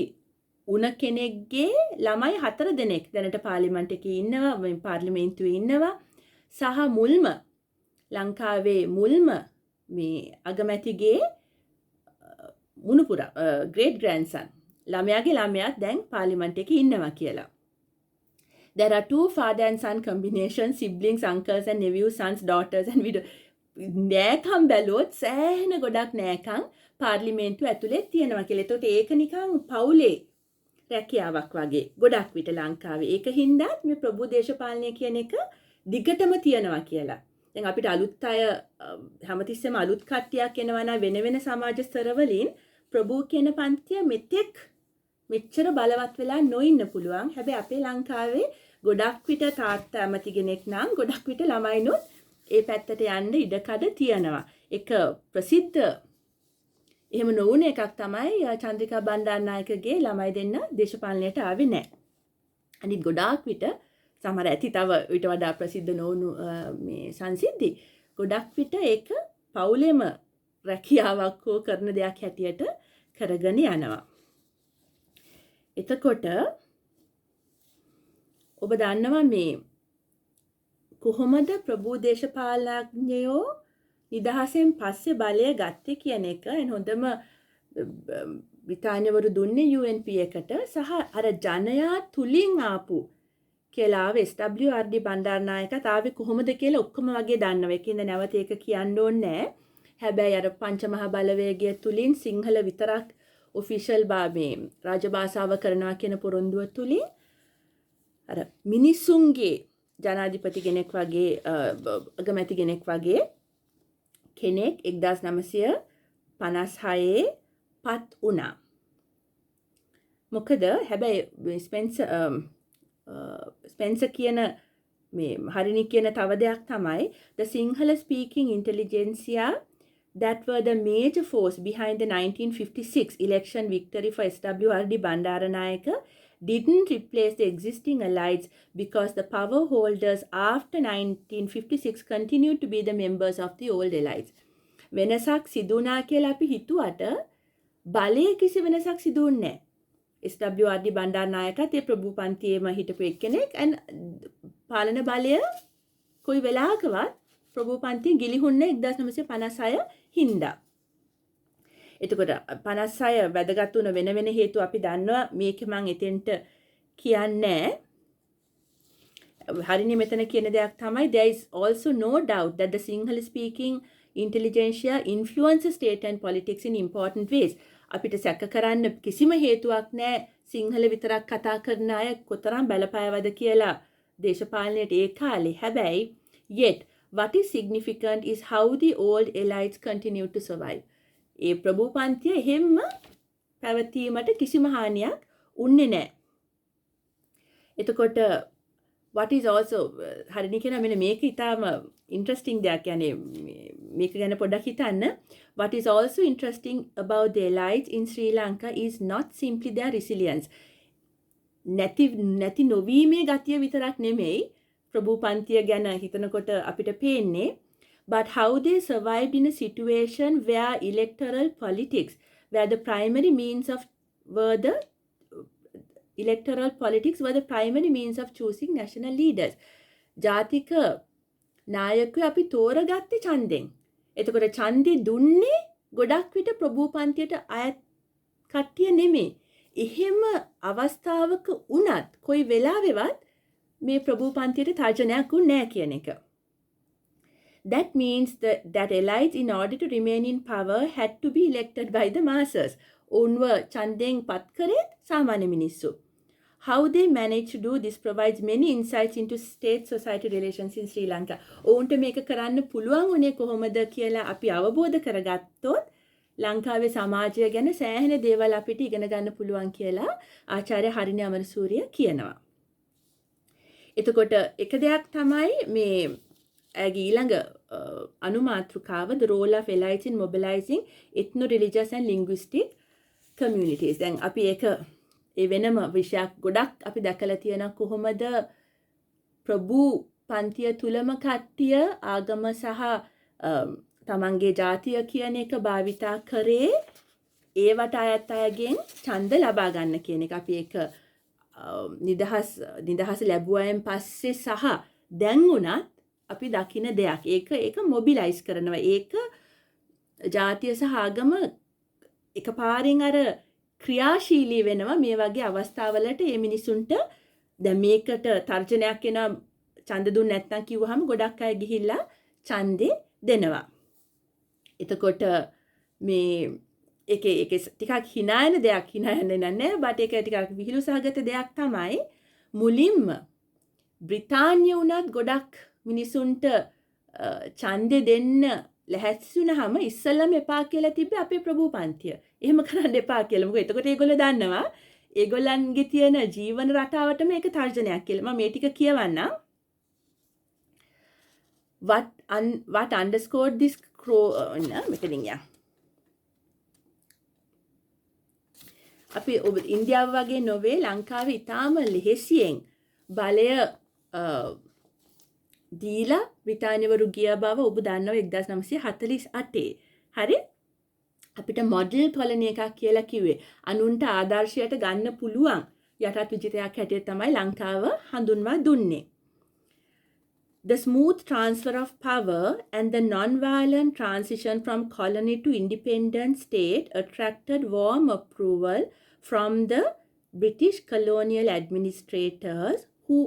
උන කෙනෙක්ගේ ළමයි 4 දෙනෙක් දැනට පාර්ලිමේන්තු එකේ ඉන්නවා, පාර්ලිමේන්තුවේ ඉන්නවා. සහ මුල්ම ලංකාවේ මුල්ම මේ අගමැතිගේ මුණුපුර great grandson ළමයාගේ ළමයාත් දැන් පාර්ලිමේන්තු එකේ ඉන්නවා කියලා. There are 2 father and son combinations, siblings, uncles and nephews, sons, daughters and widows. නෑකම් බැලුවොත් සෑහෙන ගොඩක් නෑකම් පාර්ලිමේන්තුව ඇතුලේ තියෙනවා කියලා. ඒතකොට ඒක නිකන් පවුලේ රැකියාවක් වගේ ගොඩක් විට ලංකාවේ. ඒක හින්දාත් මේ ප්‍රභූ දේශපාලනය කියන එක දිගටම තියෙනවා කියලා. දැන් අපිට අලුත් අය හැමතිස්සෙම අලුත් කට්ටියක් එනවා නම් වෙන සමාජ ස්තරවලින් ප්‍රභූ කියන පන්තිය මෙච්චර බලවත් වෙලා නොඉන්න පුළුවන්. හැබැයි අපේ ලංකාවේ ගොඩක් විට තාත්තා ඇමති කෙනෙක් නම් ගොඩක් විට ළමයිනොත් ඒ පැත්තට යන්න ඉඩකඩ තියෙනවා. එක ප්‍රසිද්ධ එහෙම නොවුන එකක් තමයි චන්ද්‍රිකා බණ්ඩාරනායකගේ ළමයි දෙන්න දේශපාලනයට ආවේ නැහැ. අනිත් ගොඩාක් විට සමහර ඇති තව ඊට වඩා ප්‍රසිද්ධ නොවුණු මේ සංසිද්ධි ගොඩක් විට ඒක පවුලේම රැකියාවක් හෝ කරන දෙයක් හැටියට කරගෙන යනවා. එතකොට ඔබ දන්නවා මේ කොහොමද ප්‍රභූ දේශපාලනඥයෝ නිදහසෙන් පස්සේ බලය ගත්තේ කියන එක. හොඳම බ්‍රිතාන්‍යවරු දුන්නේ UNP එකට සහ අර ජනයා තුලින් ආපු කියලා SWRD බණ්ඩාරනායකත් ආවේ කොහොමද කියලා ඔක්කොම වගේ දන්නවා. ඒකින්ද නැවත ඒක කියන්න ඕනේ නැහැ. හැබැයි අර පංචමහා බලවේගය තුලින් සිංහල විතරක් ඔෆිෂල් මේ රාජභාෂාව කරනවා කියන පොරොන්දුව තුලින් අර මිනිසුන්ගේ ජනාධිපති කෙනෙක් වගේ අගමැති කෙනෙක් වගේ කෙනෙක් 1956 පත් වුණා. මොකද හැබැයි ස්පෙන්සර් කියන මේ හරිනි කියන තව දෙයක් තමයි the Sinhala speaking intelligentsia that were the major force behind the 1956 election victory for SWRD Bandaranayaka didn't replace the existing elites because the power holders after 1956 continued to be the members of the old elites. වෙනසක් සිදුනා කියලා අපි හිතුවට බලයේ කිසි වෙනසක් සිදුුන්නේ නැහැ. SWRD බණ්ඩාරනායකත් ඒ ප්‍රභූ පන්තියේම හිටපු එක්කෙනෙක් and පාලන බලය කොයි වෙලාවකවත් ප්‍රභූ පන්තිය ගිලිහුන්නේ 1956 හින්දා. එතකොට 56 වැදගත් වුණ වෙන වෙන හේතු අපි දන්නවා මේක මම එතෙන්ට කියන්නේ හරිනේ මෙතන කියන දෙයක් තමයි there is also no doubt that the Sinhala speaking intelligentsia influences state and politics in important ways. අපිට සැක කරන්න කිසිම හේතුවක් නැහැ සිංහල විතරක් කතා කරන අය කොතරම් බලපෑවද කියලා දේශපාලනයට ඒ කාලේ. හැබැයි yet what is significant is how the old elites continue to survive. ඒ ප්‍රභූ පන්තිය එහෙම්ම පැවතීමට කිසිම හානියක් උන්නේ නැහැ. එතකොට what is also හරිනි කියන මෙන්න මේක ඉතාම interesting දෙයක්. කියන්නේ මේක ගැන පොඩ්ඩක් හිතන්න. What is also interesting about the elites in Sri Lanka is not simply their resilience. නැති නොවීමේ ගතිය විතරක් නෙමෙයි ප්‍රභූ පන්තිය ගැන හිතනකොට අපිට පේන්නේ, but how they survived in a situation where electoral politics were the primary means of choosing national leaders. ජාතික නායකයෝ අපි තෝරගත්තේ ඡන්දෙන්. එතකොට ඡන්දෙ දුන්නේ ගොඩක් විට ප්‍රභූ පන්තියට අයත් කට්ටිය නෙමෙයි. එහෙම අවස්ථාවක වුණත් කොයි වෙලාවෙවත් මේ ප්‍රභූ පන්තියට තර්ජනයක් උන්නේ නැහැ කියන එක. That means that elites in order to remain in power had to be elected by the masses. උන්ව ඡන්දෙන් පත් කරේ සාමාන්‍ය මිනිස්සු. How they manage to do this provides many insights into state-society relations in Sri Lanka. ඔවුන්ට මේක කරන්න පුළුවන් උනේ කොහොමද කියලා අපි අවබෝධ කරගත්තොත් ලංකාවේ සමාජය ගැන සෑහෙන දේවල් අපිට ඉගෙන ගන්න පුළුවන් කියලා ආචාර්ය හරිනි අමරසූරිය කියනවා. එතකොට එක දෙයක් තමයි මේ ඇගේ ඊළඟ අනුමාත්‍රිකාව the role of elites in mobilizing ethno-religious and linguistic communities. දැන් අපි ඒක ඒ වෙනම විෂයක් ගොඩක් අපි දැකලා තියෙන කොහොමද ප්‍රභූ පන්තිය තුලම කට්ටිය ආගම සහ තමන්ගේ ජාතිය කියන එක භාවිතා කරේ ඒවට අයත් අයගෙන් ඡන්ද ලබා ගන්න කියන එක. අපි ඒක නිදහස ලැබුවායින් පස්සේ සහ දැන් උනත් අපි දකින දෙයක්. ඒක මොබිලයිස් කරනවා. ඒක ජාතිය සහ ආගම එකපාරින් අර ක්‍රියාශීලී වෙනවා මේ වගේ අවස්ථාවලට. මේ මිනිසුන්ට දැන් මේකට තර්ජනයක් එනවා ඡන්ද දුන්නේ නැත්නම් කිව්වහම ගොඩක් අය ගිහිල්ලා ඡන්දේ දෙනවා. එතකොට මේ ඒක ටිකක් හිනායන දෙයක් හිනායන්නේ නැහැ බට් ඒක ටිකක් විහිළු සහගත දෙයක් තමයි. මුලින්ම බ්‍රිතාන්‍ය උනත් ගොඩක් මිනිසුන්ට ඡන්දේ දෙන්න ලැහැත්ති වුණාම ඉස්සෙල්ලාම එපා කියලා තිබ්බේ අපේ ප්‍රභූ පන්තිය. එහෙම කරන්න එපා කියලා. මොකද එතකොට ඒගොල්ලෝ දන්නවා ඒගොල්ලන්ගේ තියෙන ජීවන රටාවට මේක තර්ජනයක් කියලා. මම මේ ටික කියවන්නම්. What underscored this මෙතනින් යා. අපි ඉන්දියාව වගේ නොවේ ලංකාවේ ඉතාම ලෙහෙසියෙන් බලය දීලා බ්‍රිතාන්‍යවරු ගිය බව ඔබ දන්නවා 1948. හරි? අපිට මොඩල් කොලනි එකක් කියලා කිව්වේ. අනුන්ට ආදර්ශයට ගන්න පුළුවන් යටත් විජිතයක් හැටියට තමයි ලංකාව හඳුන්වා දුන්නේ. The smooth transfer of power and the non-violent transition from colony to independent state attracted warm approval from the British colonial administrators who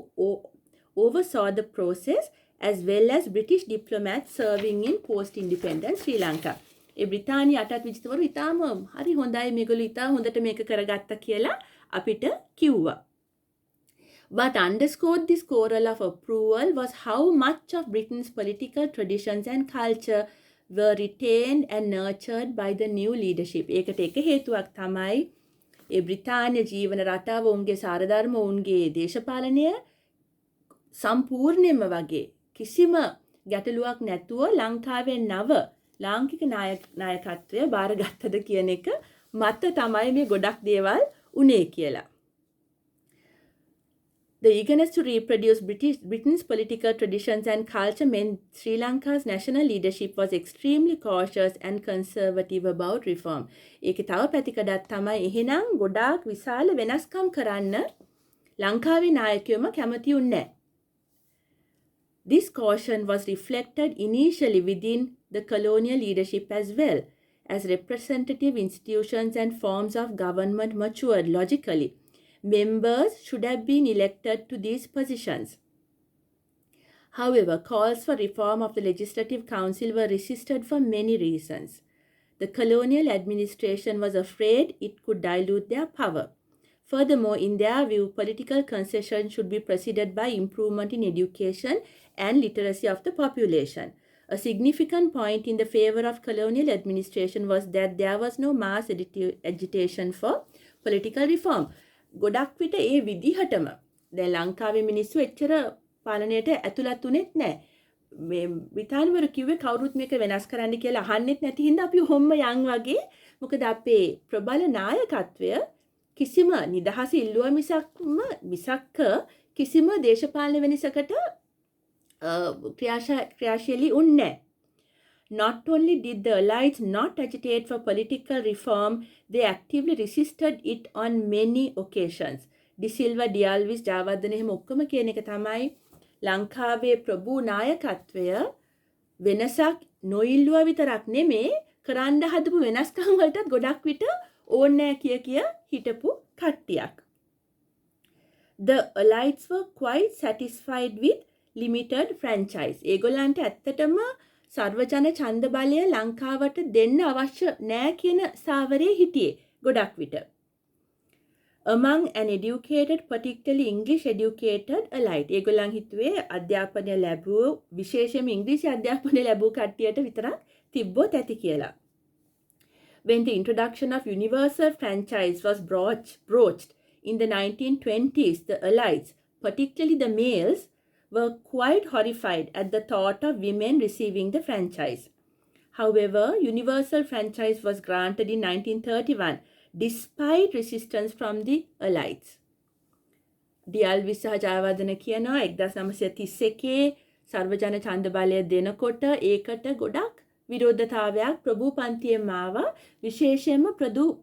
oversaw the process as well as British diplomats serving in post-independent Sri Lanka. ඒ බ්‍රිතාන්‍ය අටත් විජිතවරු ඉතාම හරි හොඳයි මේගොල්ලෝ ඉතා හොඳට මේක කරගත්තා කියලා අපිට කිව්වා. What underscored this chorale of approval was how much of Britain's political traditions and culture were retained and nurtured by the new leadership. ඒකට එක හේතුවක් තමයි ඒ බ්‍රිතාන්‍ය ජීවන රටාව උන්ගේ සාරධර්ම උන්ගේ දේශපාලනය සම්පූර්ණයෙන්ම වගේ කිසිම ගැටලුවක් නැතුව ලංකාවේ නව ලාංකික නායකත්වය බාරගත්තද කියන එක මත තමයි මේ ගොඩක් දේවල් උනේ කියලා. The eagerness to reproduce Britain's political traditions and culture meant Sri Lanka's national leadership was extremely cautious and conservative about reform. ඒකේ තව පැතිකඩක් තමයි එහෙනම් ගොඩාක් විශාල වෙනස්කම් කරන්න ලංකාවේ නායකයෝම කැමති උන්නේ. This caution was reflected initially within the colonial leadership as well, as representative institutions and forms of government matured logically. Members should have been elected to these positions. However, calls for reform of the Legislative Council were resisted for many reasons. The colonial administration was afraid it could dilute their power. Furthermore, in their view, political concession should be preceded by improvement in education and literacy of the population. A significant point in the favor of colonial administration was that there was no mass agitation for political reform. ගොඩක් විට ඒ විදිහටම දැන් ලංකාවේ මිනිස්සු එච්චර පාලනයට ඇතුළත් උනේත් නැහැ. මේ බ්‍රිතාන්‍යවරු කිව්වේ කවුරුත් මේක වෙනස් කරන්න කියලා අහන්නෙත් නැති හින්දා අපි හොම්ම යන් වගේ. මොකද අපේ ප්‍රබල නායකත්වය කිසිම නිදහස ඉල්ලුව මිසක්ක කිසිම දේශපාලන වෙනසකට ක්‍රියාශීලී උන්නේ නැහැ. Not only did the Allies not agitate for political reform, they actively resisted it on many occasions. De Silva, Dialvis, Javadane එහෙම ඔක්කොම කියන එක තමයි ලංකාවේ ප්‍රභූ නායකත්වය වෙනසක් නොඉල්ලුව විතරක් නෙමේ කරන්න හදපු වෙනස්කම් වලටත් ගොඩක් විට ඕනේ කිය හිටපු කට්ටියක්. The Allies were quite satisfied with limited franchise. ඒගොල්ලන්ට ඇත්තටම සර්වජන ඡන්ද බලය ලංකාවට දෙන්න අවශ්‍ය නෑ කියන සාවරේ හිටියේ ගොඩක් විට. Among an educated, particularly English educated elite. ඒගොල්ලන් හිතුවේ අධ්‍යාපනය ලැබුව විශේෂයෙන්ම ඉංග්‍රීසි අධ්‍යාපනය ලැබුව කට්ටියට විතරක් තිබ්බොත් ඇති කියලා. When the introduction of universal franchise was broached in the 1920s, the elites, particularly the males, were quite horrified at the thought of women receiving the franchise. However, universal franchise was granted in 1931 despite resistance from the elites. Dialvis සහ ජයවර්ධන කියනවා 1931 සර්වජන ඡන්ද බලය දෙනකොට ඒකට ගොඩක් විරෝධතාවයක් ප්‍රභූ පන්තියෙන් ආවා. විශේෂයෙන්ම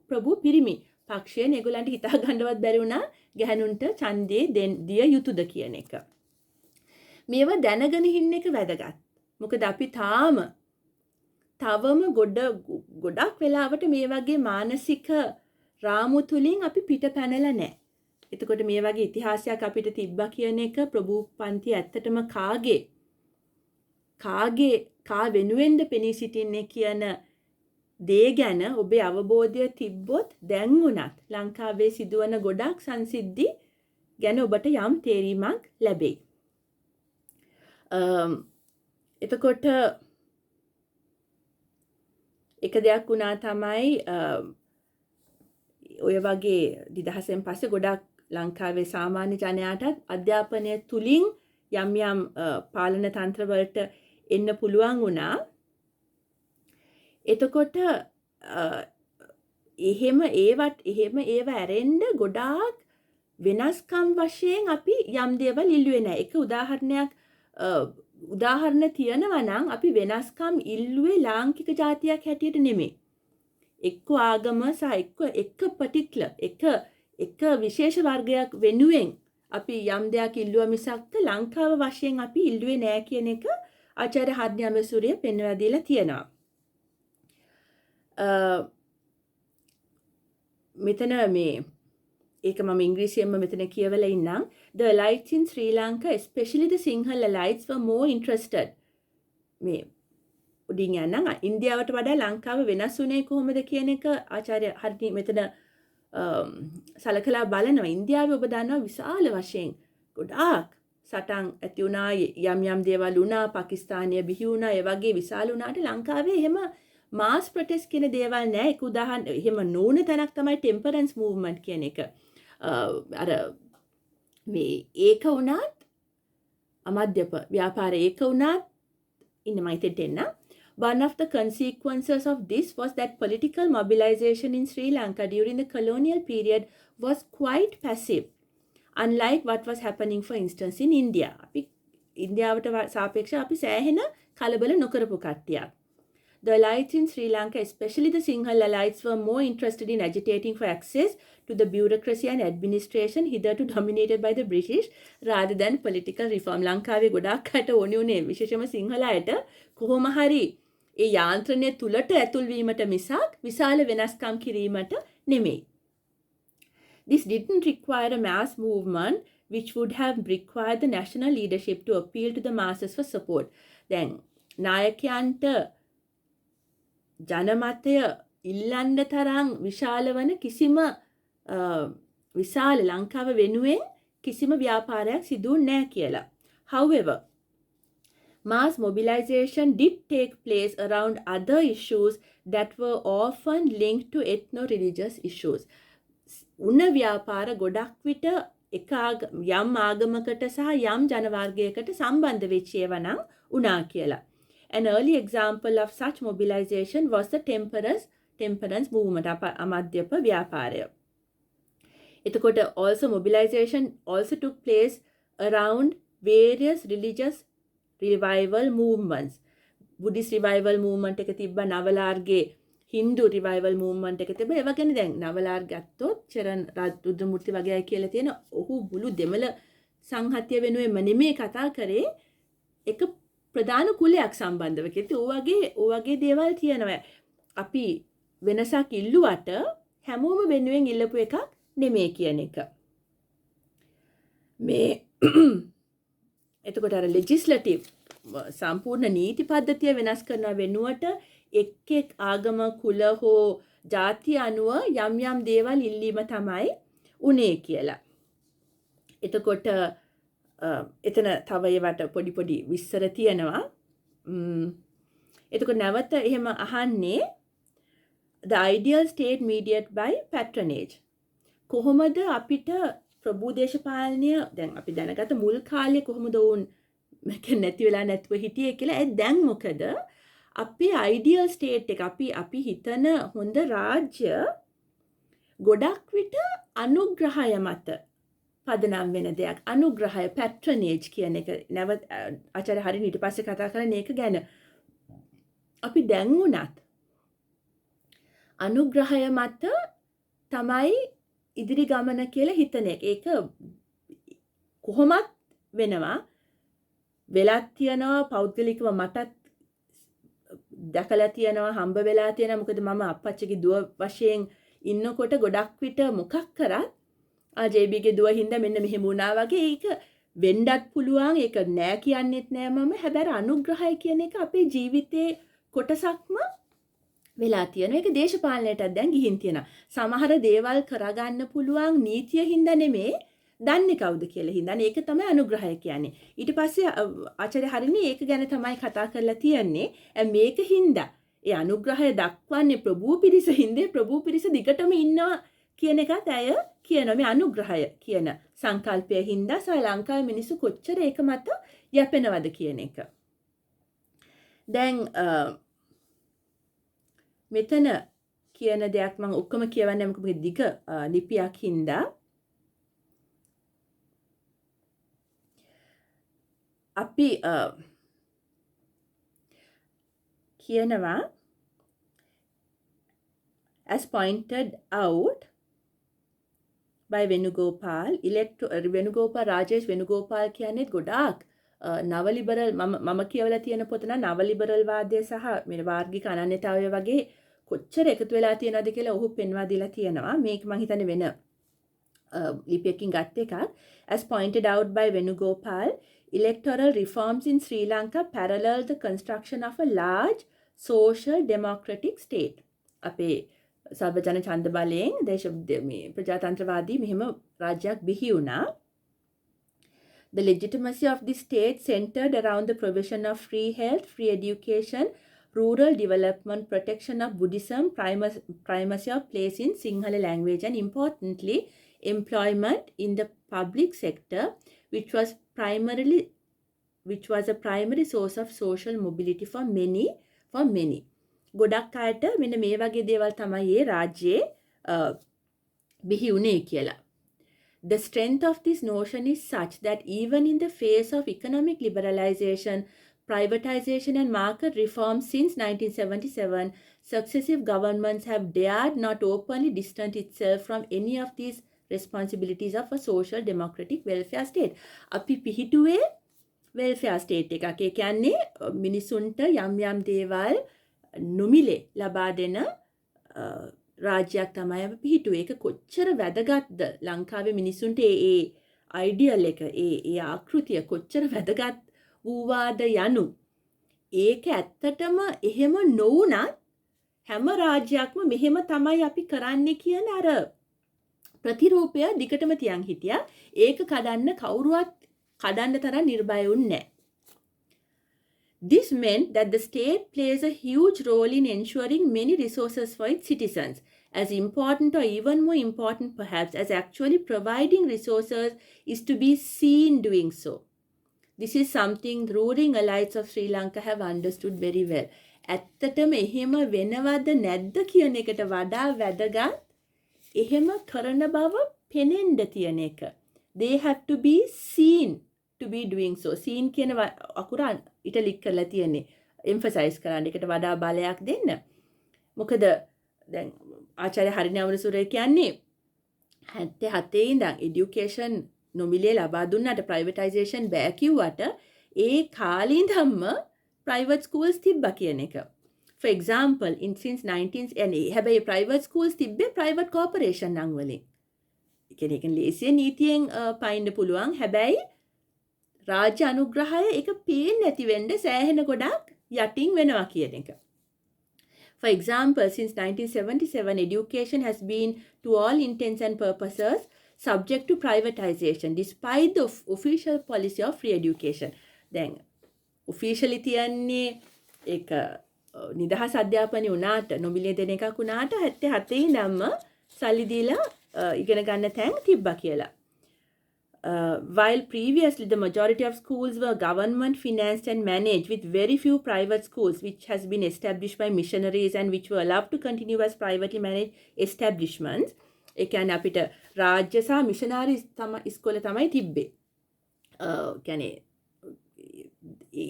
ප්‍රභූ පිරිමි පක්ෂයෙන් ඒගොල්ලන්ට හිතා ගන්නවත් බැරි වුණා ගැහණුන්ට ඡන්දේ දිය යුතුද කියන එක. මේව දැනගෙන ඉන්න එක වැදගත්. මොකද අපි තවම ගොඩක් වෙලාවට මේ වගේ මානසික රාමු තුලින් අපි පිට පැනලා නැහැ. එතකොට මේ වගේ ඉතිහාසයක් අපිට තිබ්බා කියන එක ප්‍රභූ පන්ති ඇත්තටම කා වෙනුවෙන්ද පෙනී සිටින්නේ කියන දේ ගැන ඔබේ අවබෝධය තිබ්බොත් දැන් උනත් ලංකාවේ සිදුවන ගොඩක් සංසිද්ධි ගැන ඔබට යම් තේරීමක් ලැබෙයි. එතකොට එක දෙයක් වුණා තමයි ඔය වගේ 2000න් පස්සේ ගොඩක් ලංකාවේ සාමාන්‍ය ජනයාටත් අධ්‍යාපනය තුලින් යම් පාලන තන්ත්‍රවලට එන්න පුළුවන් වුණා. එතකොට එහෙම ඒව ඇරෙන්න ගොඩාක් වෙනස්කම් වශයෙන් අපි යම් දේවල් ඉල්ලුවේ නැහැ. එක උදාහරණ තියනවා නම් අපි වෙනස්කම් ඉල්ලුවේ ලාංකික ජාතියක් හැටියට නෙමෙයි. එක්ක ආගම සහ එක්ක පටික්ලර් එක විශේෂ වර්ගයක් වෙනුවෙන් අපි යම් දෙයක් ඉල්ලුවා මිසක් ලංකාව වශයෙන් අපි ඉල්ලුවේ නෑ කියන එක ආචාර්ය හරිනි අමරසූරිය පෙන්වලා දීලා තියෙනවා. මෙතන මේ ඒක මම ඉංග්‍රීසියෙන්ම මෙතන කියවලා ඉන්නම්. The elites in Sri Lanka, especially the Sinhala elites, were more interested. මේ උඩින් යනනම් ඉන්දියාවට වඩා ලංකාව වෙනස් වුණේ කොහොමද කියන එක ආචාර්ය හරිනි මෙතන සලකලා බලනවා. ඉන්දියාවේ ඔබ දන්නවා විශාල වශයෙන් ගොඩාක් සටන් ඇති වුණා, යම් යම් දේවල් වුණා, පාකිස්තානය බිහි වුණා, ඒ වගේ විශාල වුණාට ලංකාවේ එහෙම මාස් ප්‍රොටෙස්ට් කියන දේවල් නැහැ. ඒක උදාහරණ එහෙම නෝන තැනක් තමයි ටෙම්පරන්ස් මූව්මන්ට් කියන එක. අර මේ ඒක වුණත් අමධ්‍යප ව්‍යාපාර ඒක වුණත් ඉන්න මයිතෙට එන්න. One of the consequences of this was that political mobilization in Sri Lanka during the colonial period was quite passive, unlike what was happening, for instance, in India. අපි ඉන්දියාවට සාපේක්ෂව අපි සෑහෙන කලබල නොකරපු කට්ටියක්. The elites in Sri Lanka, especially the Sinhala elites, were more interested in agitating for access to the bureaucracy and administration hitherto dominated by the British rather than political reform. ලංකාවේ ගොඩාක් අයට ඕනේ උනේ විශේෂම සිංහල අයට කොහොම හරි ඒ යාන්ත්‍රණය තුලට ඇතුල් වීමට මිසක් විශාල වෙනස්කම් කිරීමට නෙමෙයි. This didn't require a mass movement which would have required the national leadership to appeal to the masses for support. දැන් නායකයන්ට ජනමතය ඉල්ලන්න තරම් විශාල වන කිසිම විශාල ලංකාව වෙනුවෙන් කිසිම ව්‍යාපාරයක් සිදු නැහැ කියලා. However, mass mobilization did take place around other issues that were often linked to ethno-religious issues. උන ව්‍යාපාර ගොඩක් විට යම් ආගමකට සහ යම් ජනවර්ගයකට සම්බන්ධ වෙච්ච ඒවා නම් උනා කියලා. An early example of such mobilization was the temperance movement, අමධ්‍යප ව්‍යාපාරය. එතකොට also mobilization also took place around various religious revival movements. Buddhist revival movement එක තිබ්බා, නවලාර්ගේ Hindu revival movement එක තිබ්බා. ඒ වගේනේ දැන් නවලාර් ගත්තොත් චරණ රුද්‍රමූර්ති වගේ අය කියලා තියෙන ඔහු මුළු දෙමළ සංහතිය වෙනුවෙන්ම නෙමෙයි කතා කරේ, එක ප්‍රධාන කුලයක් සම්බන්ධව කියලා. ඒ වගේ දේවල් තියෙනවා. අපි වෙනසක් ඉල්ලුවට හැමෝම වෙනුවෙන් ඉල්ලපු එකක් නෙමෙයි කියන එක. මේ එතකොට අර ලෙජිස්ලටිව් සම්පූර්ණ නීති පද්ධතිය වෙනස් කරන වෙනුවට එක් ආගම කුල හෝ ජාතිය අනුව යම් යම් දේවල් ඉල්ලීම තමයි උනේ කියලා. එතකොට එතන තව ඒවට පොඩි විස්තර තියෙනවා. එතකොට නැවත එහෙම අහන්නේ the ideal state mediated by patronage. කොහොමද අපිට ප්‍රභූ දේශපාලනය දැන් අපි දැනගත මුල් කාලේ කොහොමද වුන් නැති වෙලා නැතුව හිටියේ කියලා. දැන් මොකද අපේ ideal state එක අපි හිතන හොඳ රාජ්‍ය ගොඩක් විට අනුග්‍රහය මත පදනම් වෙන දෙයක්. අනුග්‍රහය patronage කියන එක නැවත ආචාර්ය හරිනි ඊට පස්සේ කතා කරන එක ගැන. අපි දැන් උනත් අනුග්‍රහය මත තමයි ඉදිරි ගමන කියලා හිතන එක. ඒක කොහොමත් වෙනවා. වෙලක් තියනවා, පෞද්ගලිකව මටත් දැකලා තියනවා, හම්බ වෙලා තියනවා. මොකද මම අප්පච්චිගේ දුව වශයෙන් ඉන්නකොට ගොඩක් විට මොකක් කරත් ජේබීගේ දුව හින්දා මෙන්න මෙහෙම වුණා වගේ ඒක වෙන්නත් පුළුවන්. ඒක නෑ කියන්නෙත් නෑ මම. හැබැයි අනුග්‍රහය කියන එක අපේ ජීවිතේ කොටසක්ම වෙලා තියෙනවා. ඒක දේශපාලනයටත් දැන් ගිහින් තියෙනවා. සමහර දේවල් කරගන්න පුළුවන් නීතිය හින්දා නෙමේ, දන්නේ කවුද කියලා හින්දා. ඒක තමයි අනුග්‍රහය කියන්නේ. ඊට පස්සේ ආචාර්ය හරිනි ඒක ගැන තමයි කතා කරලා තියෙන්නේ. මේක හින්දා ඒ අනුග්‍රහය දක්වන්නේ ප්‍රභූ පිරිස හින්දා, ප්‍රභූ පිරිස දිගටම ඉන්නවා කියන එකත් ඇය කියනවා. මේ අනුග්‍රහය කියන සංකල්පය හින්දා ශ්‍රී ලංකාවේ මිනිස්සු කොච්චර ඒක මත යැපෙනවද කියන එක. දැන් මෙතන කියන දෙයක් මම ඔක්කොම කියවන්නේ මොකද දිග ලිපියක් හින්දා. අපි කියනවා as pointed out by Venugopal, Venugopal Rajesh Venugopal කියන්නේ ගොඩාක් නව ලිබරල් මම කියවලා තියෙන පොත නම් නව ලිබරල් වාදය සහ මේ වාර්ගික අනන්‍යතාවය වගේ කොච්චර එකතු වෙලා තියෙනවද කියලා ඔහු පෙන්වා දීලා තියෙනවා. මේක මම හිතන්නේ වෙන ලිපියකින් ගත්ත එකක්. As pointed out by Venugopal, electoral reforms in Sri Lanka parallel the construction of a large social democratic state. අපේ සර්වජන ඡන්ද බලයෙන් මේ ප්‍රජාතන්ත්‍රවාදී මෙහෙම රාජ්‍යයක් බිහි වුණා. The legitimacy of the state centered around the provision of free health, free education, rural development, protection of Buddhism, primacy of place in Sinhala language, and importantly, employment in the public sector, which was a primary source of social mobility for many. ගොඩක් අයට මෙන්න මේ වගේ දේවල් තමයි ඒ රාජ්‍යයේ බිහි වුණේ කියලා. The strength of this notion is such that even in the face of economic liberalization, privatization and market reforms since 1977, successive governments have dared not openly distance itself from any of these responsibilities of a social democratic welfare state. අපි පිහිටුවේ welfare state එකක්. ඒ කියන්නේ මිනිසුන්ට යම් යම් දේවල් නොමිලේ ලබා දෙන රාජ්‍යයක් තමයි අපි පිහිටුවේ. ඒක කොච්චර වැදගත්ද ලංකාවේ මිනිසුන්ට ඒ අයිඩියල් එක ඒ ආකෘතිය කොච්චර වැදගත් වූවාද යනු. ඒක ඇත්තටම එහෙම නොවුනත් හැම රාජ්‍යයක්ම මෙහෙම තමයි අපි කරන්නේ කියන අර ප්‍රතිරූපය දිගටම තියන් හිටියා. ඒක කඩන්න කවුරුවත් කඩන්න තරම් නිර්භය වුණේ නැහැ. This meant that the state plays a huge role in ensuring many resources for its citizens, as important or even more important perhaps as actually providing resources is to be seen doing so. This is something ruling elites of Sri Lanka have understood very well. ඇත්තටම එහෙම වෙනවද නැද්ද කියන එකට වඩා වැදගත් එහෙම කරන බව පෙනෙන්න තියෙන එක. They have to be seen to be doing so. Seen කියන අකුර ඉටලික් කරලා තියෙන්නේ. emphasize කරන්න එකට වඩා බලයක් දෙන්න. මොකද දැන් ආචාර්ය හරිනි අමරසූරිය කියන්නේ 77 ඉඳන් education නොමිලේ ලබා දුන්නාට privatization බෑ කිව්වට ඒ කාලේ ඉඳන්ම private schools තිබ්බා කියන එක. For example, since 19 and හැබැයි private schools තිබ්බේ private corporation නම් වලින්. ඒක ලේසියෙන් නීතියෙන් පයින්න පුළුවන්. හැබැයි රාජ්‍ය අනුග්‍රහය ඒක පේන්නේ නැති වෙන්න සෑහෙන ගොඩක් යටින් වෙනවා කියන එක. For example, since 1977, education has been, to all intents and purposes, subject to privatization, despite the official policy of free education. Then, officially තියන්නේ ඒක නිදහස් අධ්‍යාපනය වුණාට නොමිලේ දෙන එකක් වුණාට 77 ඉඳන්ම සල්ලි දීලා ඉගෙන ගන්න තැන් තිබ්බා කියලා. While previously the majority of schools were government financed and managed, with very few private schools which has been established by missionaries and which were allowed to continue as privately managed establishments. ඒ කියන්නේ අපිට රාජ්‍ය සහ missionary ඉස්කෝල තමයි තිබ්බේ. කියන්නේ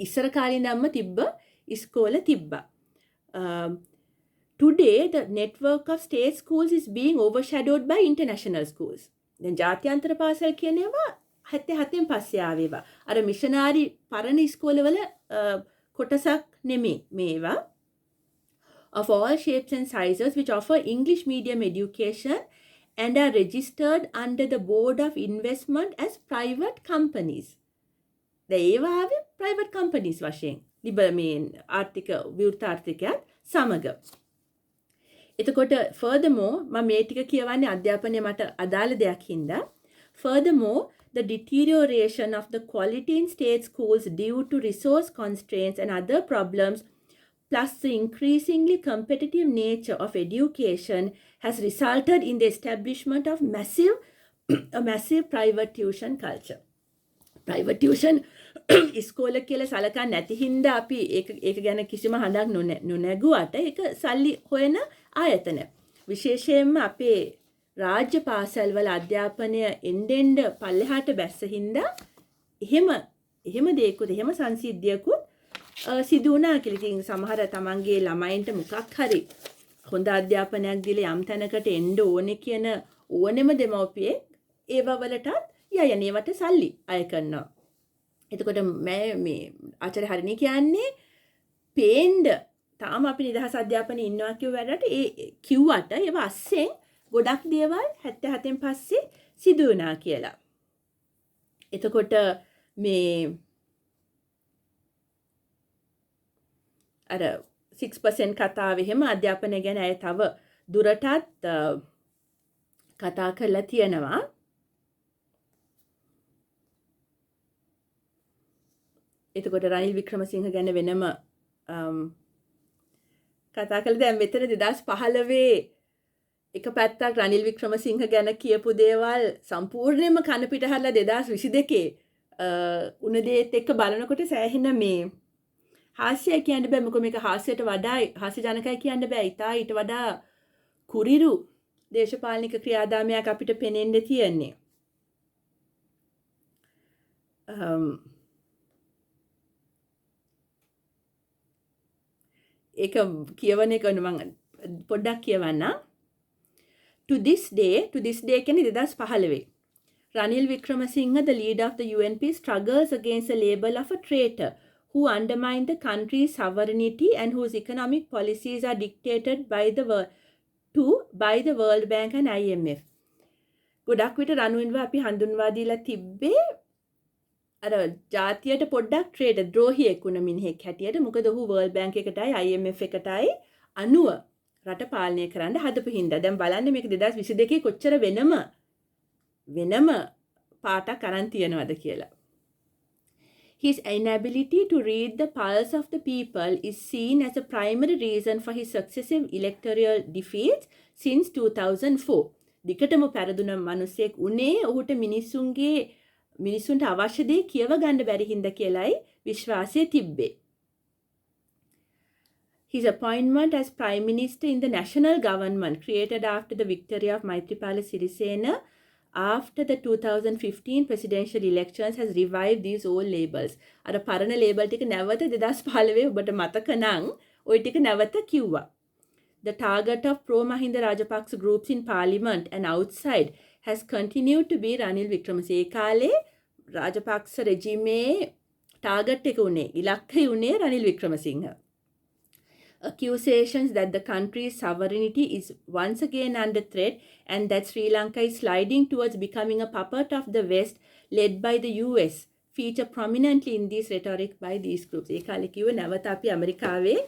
ඉස්සර කාලේ ඉඳන්ම තිබ්බ ඉස්කෝල තිබ්බා. Today the network of state schools is being overshadowed by international schools. දැන් ජාත්‍යන්තර පාසල් කියන ඒවා 77න් පස්සේ ආවේවා. අර මිෂනාරි පරණ ඉස්කෝලවල කොටසක් නෙමෙයි මේවා. Of all shapes and sizes which offer English medium education and are registered under the Board of Investment as private companies. ඒවා ආවේ private companies වශයෙන්. ආර්ථික විවෘත ආර්ථිකයත් සමග. එතකොට furthermore මම මේ ටික කියවන්නේ අධ්‍යාපනයේ මට අදාළ දෙයක් හින්දා. Furthermore, the deterioration of the quality in state schools due to resource constraints and other problems, plus the increasingly competitive nature of education, has resulted in the establishment of a massive private tuition culture. Private tuition ඉස්කෝල කියලා සලකන්නේ නැති හින්දා අපි ඒක ගැන කිසිම හඬක් නොනැගුවට ඒක සල්ලි හොයන ආයතන. විශේෂයෙන්ම අපේ රාජ්‍ය පාසල් වල අධ්‍යාපනය එන්නෙන්ඩ පල්ලෙහාට බැස්ස හින්දා එහෙම දෙයක්කුත් එහෙම සංසිද්ධියකුත් සිදු වුණා කියලා. ඉතින් සමහර තමන්ගේ ළමයින්ට මොකක් හරි හොඳ අධ්‍යාපනයක් දීලා යම් තැනකට එන්න ඕනේ කියන ඕනෙම දෙමව්පියෙක් ඒව වලටත් යයනේවට සල්ලි අය කරනවා. එතකොට මේ ආචාර්ය හරිනි කියන්නේ පේන්න තාම අපි නිදහස් අධ්‍යාපනයේ ඉන්නවා කියුවට කිව්වට ඒව අස්සෙන් ගොඩක් දේවල් 77න් පස්සේ සිදු වුණා කියලා. එතකොට මේ අර 6% කතාවේ හැම අධ්‍යාපනය ගැන අය තව දුරටත් කතා කරලා තියෙනවා. එතකොට රනිල් වික්‍රමසිංහ ගැන වෙනම කතා කළා. දැන් මෙතන 2015 එක පැත්තක් රනිල් වික්‍රමසිංහ ගැන කියපු දේවල් සම්පූර්ණයෙන්ම කන පිට හරලා 2022 උන දේත් එක්ක බලනකොට සෑහෙන මේ හාස්‍යය කියන්න බෑ. මොකද මේක හාස්‍යයට වඩා හාස්‍ය ජනකයි කියන්න බෑ. ඊට වඩා කුරිරු දේශපාලනික ක්‍රියාදාමයක් අපිට පෙනෙන්න තියෙන්නේ. ඒක කියවන එක මම පොඩ්ඩක් කියවන්නම්. To this day කියන්නේ 2015. Ranil Wickremesinghe, the leader of the UNP, struggles against the label of a traitor who undermined the country's sovereignty and whose economic policies are dictated by the World Bank and IMF. ගොඩක් විට රණුවින්ව අපි හඳුන්වා දීලා තිබ්බේ අර ජාතියට පොඩ්ඩක් trader ද්‍රෝහියෙක් වුණ මිනිහෙක් හැටියට. මොකද ඔහු World Bank එකටයි IMF එකටයි අනුව රට පාලනය කරන්න හදපු හින්දා. දැන් බලන්න මේක 2022 කොච්චර වෙනම පාටක් අරන් තියනවද කියලා. His inability to read the pulse of the people is seen as a primary reason for his successive electoral defeats since 2004. දිකටම පෙරදුන මිනිසෙක් උනේ ඔහුට මිනිසුන්ට අවශ්‍ය දේ කියව ගන්න බැරි හින්දා කියලයි විශ්වාසය තිබ්බේ. His appointment as Prime Minister in the national government created after the victory of Maithripala Sirisena after the 2015 presidential elections has revived these old labels. අර පරණ label ටික නැවත 2015 ඔබට මතක නම් ওই ටික නැවත කිව්වා. The target of pro-Mahinda Rajapaksa groups in parliament and outside has continued to be Ranil Wickremesinghe. ඒ කාලේ රාජපක්ෂ රෙජිමේ ටාගට් එක උනේ ඉලක්කය උනේ Ranil Wickremesinghe. Accusations that the country's sovereignty is once again under threat and that Sri Lanka is sliding towards becoming a puppet of the West led by the US feature prominently in this rhetoric by these groups. ඒ කාලේ කිව්ව නැවත අපි ඇමරිකාවේ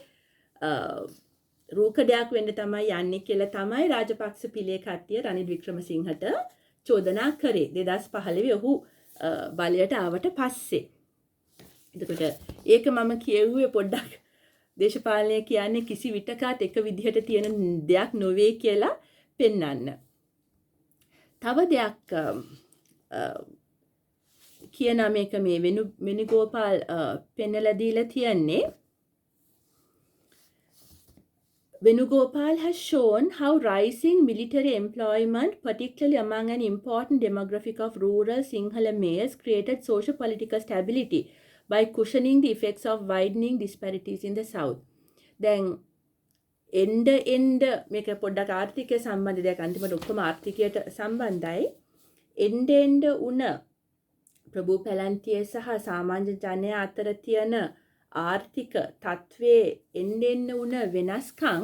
රූකඩයක් වෙන්න තමයි යන්නේ කියලා තමයි රාජපක්ෂ පිළේ කට්ටිය රනිල් වික්‍රමසිංහට චෝදනා කරේ 2015 ඔහු බලයට ආවට පස්සේ. එතකොට ඒක මම කියුවේ පොඩ්ඩක් දේශපාලනය කියන්නේ කිසි විටකත් එක විදිහට තියෙන දෙයක් නොවේ කියලා පෙන්වන්න. තව දෙයක් කියන මේක මේ වෙනුගෝපාල් පෙන්නලා දීලා තියන්නේ. Venugopal has shown how rising military employment, particularly among an important demographic of rural Sinhala males, created socio-political stability by cushioning the effects of widening disparities in the South. Then, end මේක පොඩ්ඩක් ආර්ථිකය සම්බන්ධ දෙයක් අන්තිමට ඔක්කොම ආර්ථිකයට සම්බන්ධයි. end උන ප්‍රභූ පැලැන්තිය සහ සාමාන්‍ය ජනයා අතර තියෙන ආර්ථික තත්ත්වයේ එන්න උන වෙනස්කම්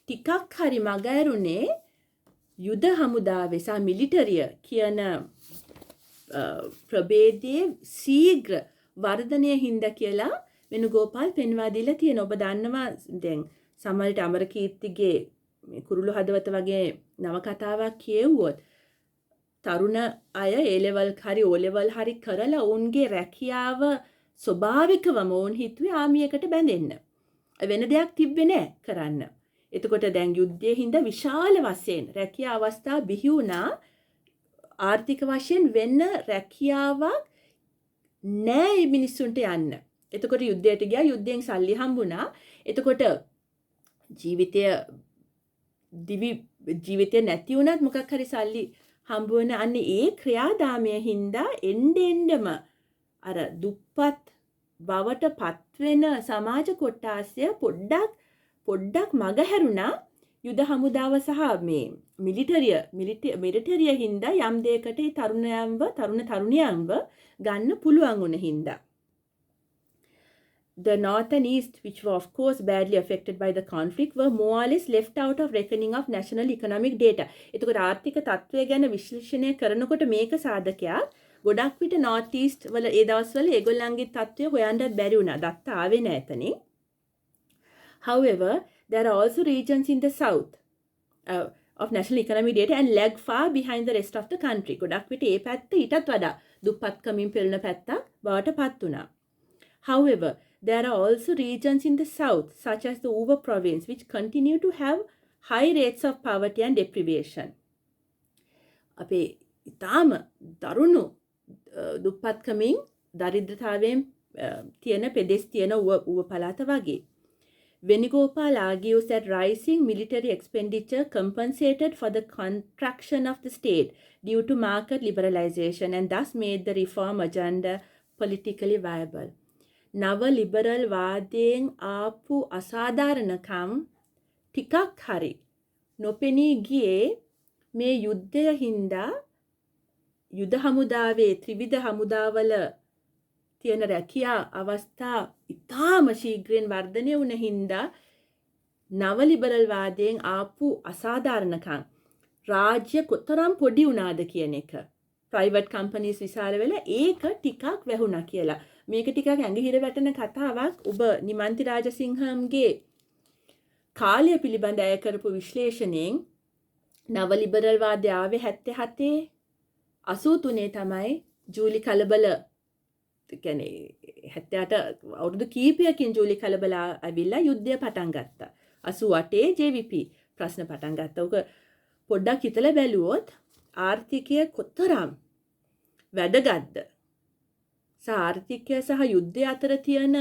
ටිකක් හරි මගහැරුනේ යුද හමුදාවේ සහ මිලිටරිය කියන ප්‍රභේදයේ ශීඝ්‍ර වර්ධනය හින්දා කියලා වෙනුගෝපාල් පෙන්වා දීලා තියෙන. ඔබ දන්නවා දැන් සමහරට අමරකීර්තිගේ කුරුළු හදවත වගේ නවකතාවක් කියවුවොත් තරුණ අය A level හරි O level හරි කරලා ඔවුන්ගේ රැකියාව ස්වභාවිකවම ඕන් හිතුවේ ආමියකට බැඳෙන්න. වෙන දෙයක් තිබ්බේ නෑ කරන්න. එතකොට දැන් යුද්ධයේ හින්දා විශාල වශයෙන් රැකියා අවස්ථා බිහි වුණා. ආර්ථික වශයෙන් වෙන රැකියාවක් නෑ මිනිස්සුන්ට යන්න. එතකොට යුද්ධයට ගියා, යුද්ධයෙන් සල්ලි හම්බුණා. එතකොට ජීවිතය නැති වුණත් මොකක් හරි සල්ලි හම්බ වෙන අන්නේ ඒ ක්‍රියාදාමය හින්දා එන්නෙම අර දුප්පත් බවට පත්වෙන සමාජ කොටාසය පොඩ්ඩක් මගහැරුණා. යුද හමුදාව සහ මේ මිලිටරිය හින්දා යම් දෙයකට තරුණියන්ව ගන්න පුළුවන් වුණ හින්දා. The North and East, which were of course badly affected by the conflict, were more or less left out of reckoning of national economic data. එතකොට ආර්ථික තත්ත්වය ගැන විශ්ලේෂණය කරනකොට මේක සාධකයක්. ගොඩක් විට North East වල ඒ දවස්වල ඒගොල්ලන්ගේ තත්ත්වය හොයන්නත් බැරි වුණා. දත්ත ආවේ නැහැ එතනින්. However, there are also regions in the south of national economic data and lag far behind the rest of the country. ගොඩක් විට ඒ පැත්ත ඊටත් වඩා දුප්පත්කමින් පෙළෙන පැත්තක් බවට පත් වුණා. However, there are also regions in the south, such as the Uva province, which continue to have high rates of poverty and deprivation. අපේ ඉතාම දරුණු දුප්පත්කමින් දරිද්‍රතාවයෙන් තියෙන පෙදෙස් තියෙන ඌව පළාත වගේ. Venugopal argues that rising military expenditure compensated for the contraction of the state due to market liberalization and thus made the reform agenda politically viable. නව liberal වාදයෙන් ආපු අසාධාරණකම් ටිකක් හරි නොපෙනී ගියේ මේ යුද්ධය හින්දා යුද හමුදාවේ ත්‍රිවිධ හමුදාවල තියෙන රැකියා අවස්ථා ඉතාම ශීඝ්‍රයෙන් වර්ධනය වුණ හින්දා නව ලිබරල් වාදයෙන් ආපු අසාධාරණකම් රාජ්‍ය කොතරම් පොඩි වුණාද කියන එක ප්‍රයිවට් කම්පනීස් විශාල වෙලා ඒක ටිකක් වැහුණා කියලා. මේක ටිකක් ඇඟහිර වැටෙන කතාවක්. ඔබ නිමන්ති රාජසිංහම්ගේ කාලය පිළිබඳ අය කරපු විශ්ලේෂණයෙන් නව ලිබරල් වාදය ආවේ 77 83 තමයි ජූලි කලබල කියන්නේ 78 අවුරුදු කීපයකින් ජූලි කලබල ඇවිල්ලා යුද්ධය පටන් ගත්තා. 88 JVP ප්‍රශ්න පටන් ගත්තා. ඔක පොඩ්ඩක් හිතලා බැලුවොත් ආර්ථිකය කොතරම් වැදගත්ද? ආර්ථිකය සහ යුද්ධය අතර තියෙන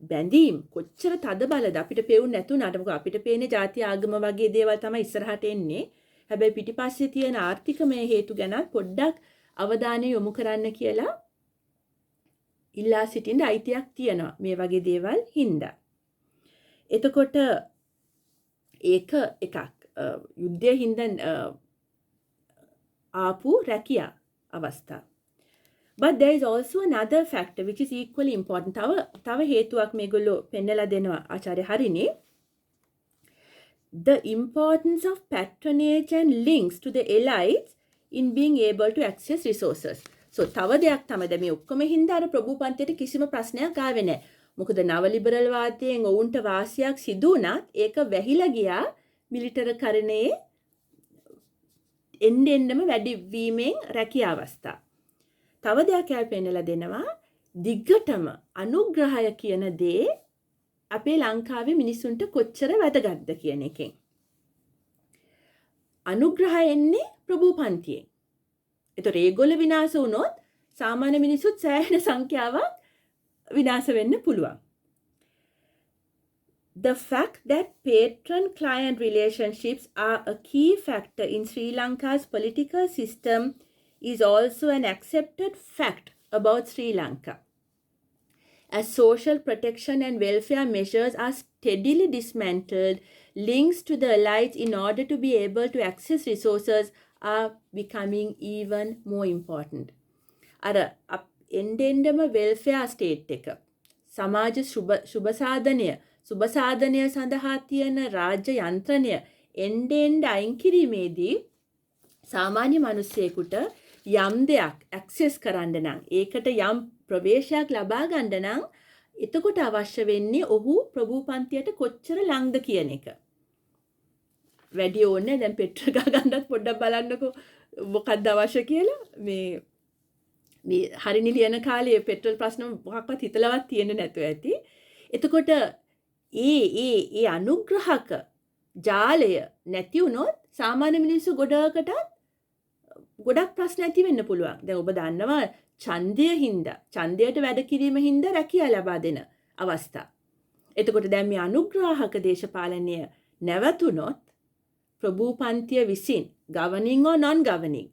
බැඳීම් කොච්චර තද බලද අපිට පෙවුන්නේ නැතුණාට මොකද අපිට පේන්නේ ಜಾති ආගම වගේ දේවල් තමයි ඉස්සරහට එන්නේ. හැබැයි පිටිපස්සේ තියෙන ආර්ථිකමය හේතු ගැන පොඩ්ඩක් අවධානය යොමු කරන්න කියලා ඉල්ලා සිටින්න අයිතියක් තියෙනවා මේ වගේ දේවල් හින්දා. එතකොට ඒක එකක් යුද්ධය හින්දා ආපු රැකියා අවස්ථා. But there is also another factor which is equally important. තව හේතුවක් මේගොල්ලෝ පෙන්නලා දෙනවා ආචාර්ය Harini. The importance of patronage and links to the elites in being able to access resources. So තව දෙයක් තමයි දැන් මේ ඔක්කොම හින්දා අර ප්‍රභූපන්තියට කිසිම ප්‍රශ්නයක් ආවේ නැහැ. මොකද නව ලිබරල් වාදයෙන් ඔවුන්ට වාසියක් සිදු වුණත් ඒක වැහිලා ගියා මිලිටරකරණයේ එන්නෙන්නම වැඩි වීමෙන් රැකියා අවස්ථා. තව දෙයක් යා පෙන්නලා දෙනවා දිග්ගටම අනුග්‍රහය කියන දේ අපේ ලංකාවේ මිනිසුන්ට කොච්චර වැදගත්ද කියන එකෙන්. අනුග්‍රහය එන්නේ ප්‍රභූපන්තියෙන්. ඒතර ඒගොල්ල විනාශ වුණොත් සාමාන්‍ය මිනිසුත් සෑහෙන සංඛ්‍යාවක් විනාශ වෙන්න පුළුවන්. The fact that patron-client relationships are a key factor in Sri Lanka's political system is also an accepted fact about Sri Lanka. As social protection and welfare measures are steadily dismantled, links to the elites in order to be able to access resources are becoming even more important. Ara endendama welfare state එක සමාජ සුබ සාධනය සඳහා තියෙන රාජ්‍ය යන්ත්‍රණය එන්ඩෙන්ඩ අයින් කිරීමේදී සාමාන්‍ය මිනිස්සෙකුට යම් දෙයක් ඇක්සස් කරන්න නම් ඒකට යම් ප්‍රවේශයක් ලබා ගන්න නම් එතකොට අවශ්‍ය වෙන්නේ ඔහු ප්‍රභූපන්තියට කොච්චර ළඟද කියන එක. වැඩි ඕනේ දැන් පෙට්‍රල් ගා ගන්නත් පොඩ්ඩක් බලන්නකෝ මොකක්ද අවශ්‍ය කියලා. මේ හරිනි ලියන කාලේ පෙට්‍රල් ප්‍රශ්න මොකක්වත් හිතලවත් තියෙන්නේ නැතුව ඇති. එතකොට ඒ අනුග්‍රහක ජාලය නැති වුණොත් සාමාන්‍ය මිනිස්සු ගොඩක් ප්‍රශ්න ඇති වෙන්න පුළුවන්. දැන් ඔබ දන්නවා ඡන්දයට වැඩ කිරීම හින්දා රැකියා ලබා දෙන අවස්ථා. එතකොට දැන් මේ අනුග්‍රාහක දේශපාලනය නැවතුනොත් ප්‍රභූපන්තිය විසින් governing or non governing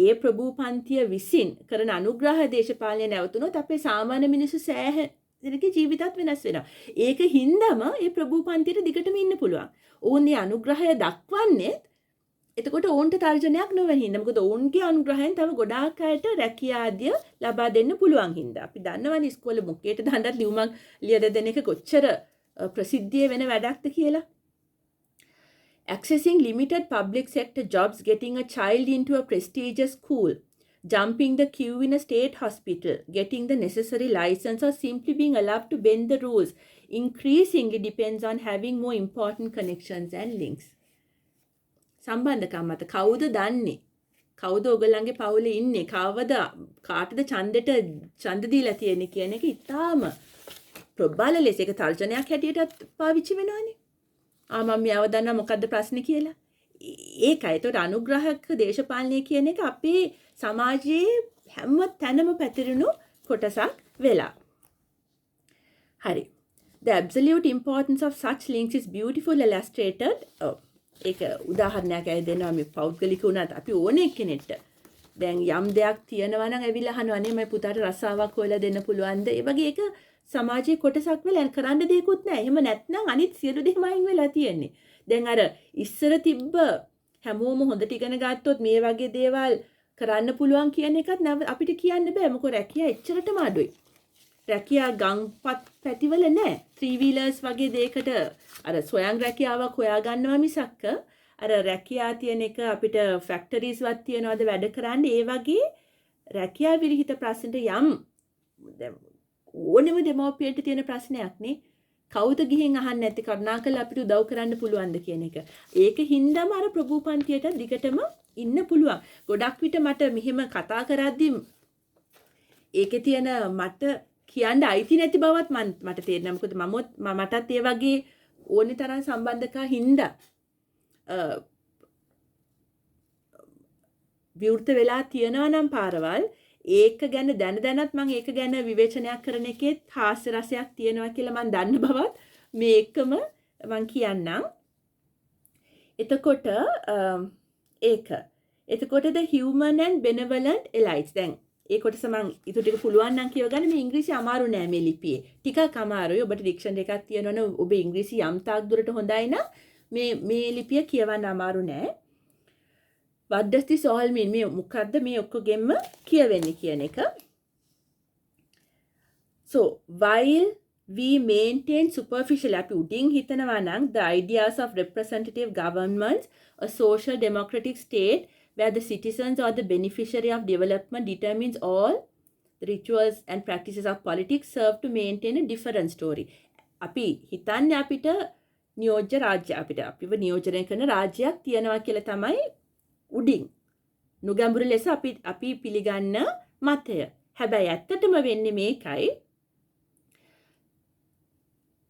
ඒ ප්‍රභූපන්තිය විසින් කරන අනුග්‍රහ දේශපාලනය නැවතුනොත් අපේ සාමාන්‍ය මිනිස්සු සෑහෙනගේ ජීවිතත් වෙනස් වෙනවා. ඒක හින්දාම ඒ ප්‍රභූපන්තියට දිගටම ඉන්න පුළුවන්. ඕන් මේ අනුග්‍රහය දක්වන්නේ එතකොට ඔවුන්ට තර්ජනයක් නොවෙන හින්දා. මොකද ඔවුන්ගේ අනුග්‍රහයෙන් තව ගොඩාක් අයට රැකියා ආදිය ලබා දෙන්න පුළුවන් හින්දා. අපි දන්නවනේ ඉස්කෝලේ මොකේට දාන්නත් ලියුමක් ලියලා දෙන එක කොච්චර ප්‍රසිද්ධිය වෙන වැඩක්ද කියලා. Accessing limited public sector jobs, getting a child into a prestigious school, jumping the queue in a state hospital, getting the necessary license, or simply being allowed to bend the rules increasingly depends on having more important connections and links. සම්බන්ධකම් මත කවුද දන්නේ? කවුද ඔයගොල්ලන්ගේ පවුලේ ඉන්නේ? කවද කාටද ඡන්ද දීලා තියෙන්නේ කියන එක ඉතාම ප්‍රබල ලෙස ඒක තර්ජනයක් හැටියටත් පාවිච්චි වෙනවානේ. මම මෙයව දන්නා මොකද්ද ප්‍රශ්නේ කියලා. ඒකයි. ඒතකොට අනුග්‍රහක දේශපාලනය කියන එක අපේ සමාජයේ හැම තැනම පැතිරුණු කොටසක් වෙලා. හරි. The absolute importance of such links is beautifully illustrated. ඒක උදාහරණයක් ඇයි දෙනවා මේ පෞද්ගලික උනත් අපි ඕනේ කෙනෙක්ට. දැන් යම් දෙයක් තියෙනවා නම් ඇවිල්ලා අහනවා නේ මම පුතාට රසාවක් හොයලා දෙන්න පුළුවන්ද? ඒ වගේ එක සමාජයේ කොටසක් වෙලා කරන්න දෙයක්වත් නැහැ. එහෙම නැත්නම් අනිත් සියලු දේම අයින් වෙලා තියෙන්නේ. දැන් අර ඉස්සර තිබ්බ හැමෝම හොඳට ඉගෙන ගත්තොත් මේ වගේ දේවල් කරන්න පුළුවන් කියන එකත් අපිට කියන්න බෑ. මොකද රැකියා එච්චරටම අඩුයි. රැකියා ගම්පත් පැතිවල නැහැ. 3 wheelers වගේ දෙයකට අර ස්වයං රැකියාවක් හොයාගන්නවා මිසක්ක අර රැකියා තියෙන එක අපිට ෆැක්ටරිස් වත් තියනවාද වැඩ කරන්න ඒ වගේ රැකියා විරහිත ප්‍රශ්නට යම් ඕනෙම දෙමව්පියන්ට තියෙන ප්‍රශ්නයක් නේ. කවුද ගිහින් අහන්නේ නැති කරුණාකරලා අපිට උදව් කරන්න පුළුවන්ද කියන එක. ඒක හින්දාම අර ප්‍රභූපන්තියට දිගටම ඉන්න පුළුවන්. ගොඩක් විට මට මෙහෙම කතා කරද්දී ඒකේ තියෙන මට කියන්න අයිති නැති බවත් මට තේරෙනවා. මොකද මටත් ඒ වගේ ඕනි තරම් සම්බන්ධකම් හින්දා විවෘත වෙලා තියෙනවා නම් පාරවල් ඒක ගැන දැනත් මම ඒක ගැන විවේචනයක් කරන එකේ හාස්‍ය රසයක් තියෙනවා කියලා මම දන්න බවත් මේකම මම කියන්නම්. එතකොට the human and benevolent elites. දැන් ඒ කොටස මම ඊට ටික පුළුවන් නම් කියව ගන්න. මේ ඉංග්‍රීසි අමාරු නෑ මේ ලිපියේ. ටිකක් අමාරුයි. ඔබට ඩික්ෂනරි එකක් තියෙනවනේ ඔබ ඉංග්‍රීසි යම් තාක් දුරට හොඳයි නම් මේ ලිපිය කියවන්න අමාරු නෑ. What does this all mean? මේ මොකද්ද මේ ඔක්කොගෙම කියවෙන්නේ කියන එක. So while we maintain superficially අපි උඩින් හිතනවා නම් the ideas of representative governments, a social democratic state where the citizens are the beneficiary of development determines all the rituals and practices of politics serve to maintain a different story. අපි හිතන්නේ අපිට නියෝජ්‍ය රාජ්‍ය අපිව නියෝජනය කරන රාජ්‍යයක් තියනවා කියලා තමයි උඩින් නුගඹුරු ලෙස අපි පිළිගන්න මතය. හැබැයි ඇත්තටම වෙන්නේ මේකයි.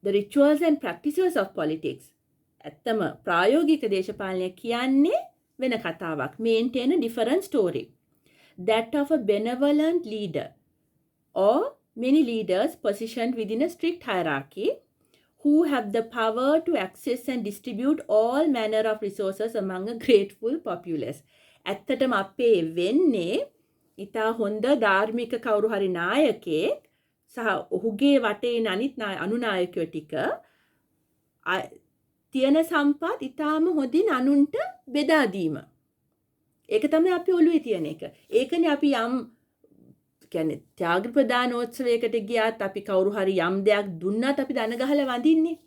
The rituals and practices of politics. ඇත්තම ප්‍රායෝගික දේශපාලනය කියන්නේ වෙන කතාවක්. Maintain a different story. That of a benevolent leader or many leaders positioned within a strict hierarchy who have the power to access and distribute all manner of resources among a grateful populace. ඇත්තටම අපේ වෙන්නේ ඊට හොඳ ධාර්මික කවුරු හරි නායකයෙක් සහ ඔහුගේ වටේ අනිත් අනුනායකයෝ ටික තියෙන සම්පත් ඊටාම හොඳින් අනුන්ට බෙදා දීම. ඒක තමයි අපි ඔළුවේ තියෙන එක. ඒකනේ අපි යම් කියන්නේ ත්‍යාග ප්‍රදානෝත්සවයකට ගියාත් අපි කවුරු හරි යම් දෙයක් දුන්නත් අපි දන ගහලා වඳින්නේ.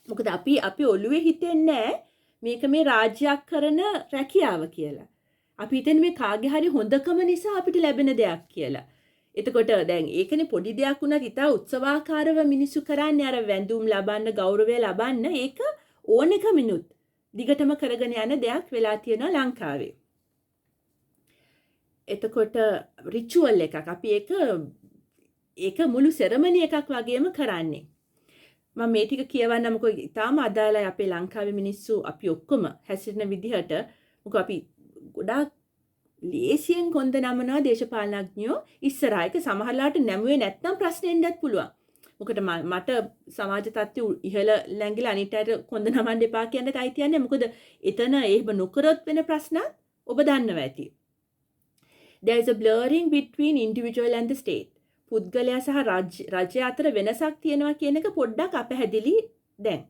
මොකද අපි ඔළුවේ හිතෙන්නේ මේක මේ රාජ්‍යයක් කරන රැකියාව කියලා. අපි හිතන්නේ මේ කාගේ හරි හොඳකම නිසා අපිට ලැබෙන දෙයක් කියලා. එතකොට දැන් ඒකනේ පොඩි දෙයක් වුණත් ඉතා උත්සවාකාරව මිනිස්සු කරන්නේ අර වැඳුම් ලබන්න ගෞරවය ලබන්න ඒක ඕනෙකමිනුත් දිගටම කරගෙන යන දෙයක් වෙලා තියෙනවා ලංකාවේ. එතකොට රිචුවල් එකක් අපි ඒක මුළු සෙරමනි එකක් වගේම කරන්නේ. මම මේ ටික කියවන්න මොකද ඉතාලම අදාළයි අපේ ලංකාවේ මිනිස්සු අපි ඔක්කොම හැසිරෙන විදිහට. මොකද අපි ගොඩාක් ලේසියෙන් කොන්ද නමනවා දේශපාලනඥයෝ ඉස්සරහා. ඒක සමහරලාට නැමුවේ නැත්නම් ප්‍රශ්නෙන්නත් පුළුවන්. මොකද මට සමාජ තත්ත්වය ඉහළ ලැංගිලා අනිත් අයට කොන්ද නමන්න එපා කියන එකයි කියන්නේ. මොකද එතන එහෙම නොකරොත් වෙන ප්‍රශ්නත් ඔබ දන්නවා ඇති. There is a blurring between individual and the state. පුද්ගලයා සහ රජය අතර වෙනසක් තියෙනවා කියන එක පොඩ්ඩක් අපහැදිලි දැන්.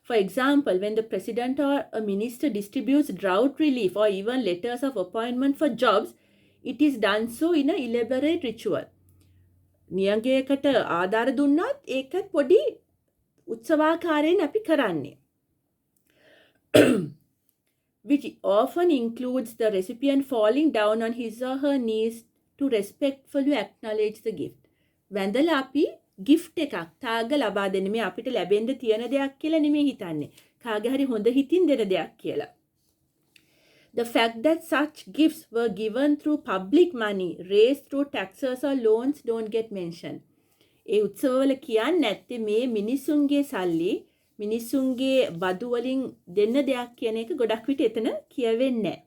For example, when the president or a minister distributes drought relief or even letters of appointment for jobs, it is done so in an elaborate ritual. නියඟයකට ආධාර දුන්නත් ඒකත් පොඩි උත්සවාකාරයෙන් අපි කරන්නේ. Which often includes the recipient falling down on his or her knees to respectfully acknowledge the gift. වැඳලා අපි gift එකක් තාග ලබා දෙන්නේ මේ අපිට ලැබෙන්න තියෙන දෙයක් කියලා නෙමෙයි හිතන්නේ. කාගේ හරි හොඳ හිතින් දෙන දෙයක් කියලා. The fact that such gifts were given through public money raised through taxes or loans don't get mentioned. ඒ උත්සවවල කියන්නේ නැත්තේ මේ මිනිසුන්ගේ සල්ලි මිනිසුන්ගේ බදු වලින් දෙන්න දෙයක් කියන එක ගොඩක් විට එතන කියවෙන්නේ නැහැ.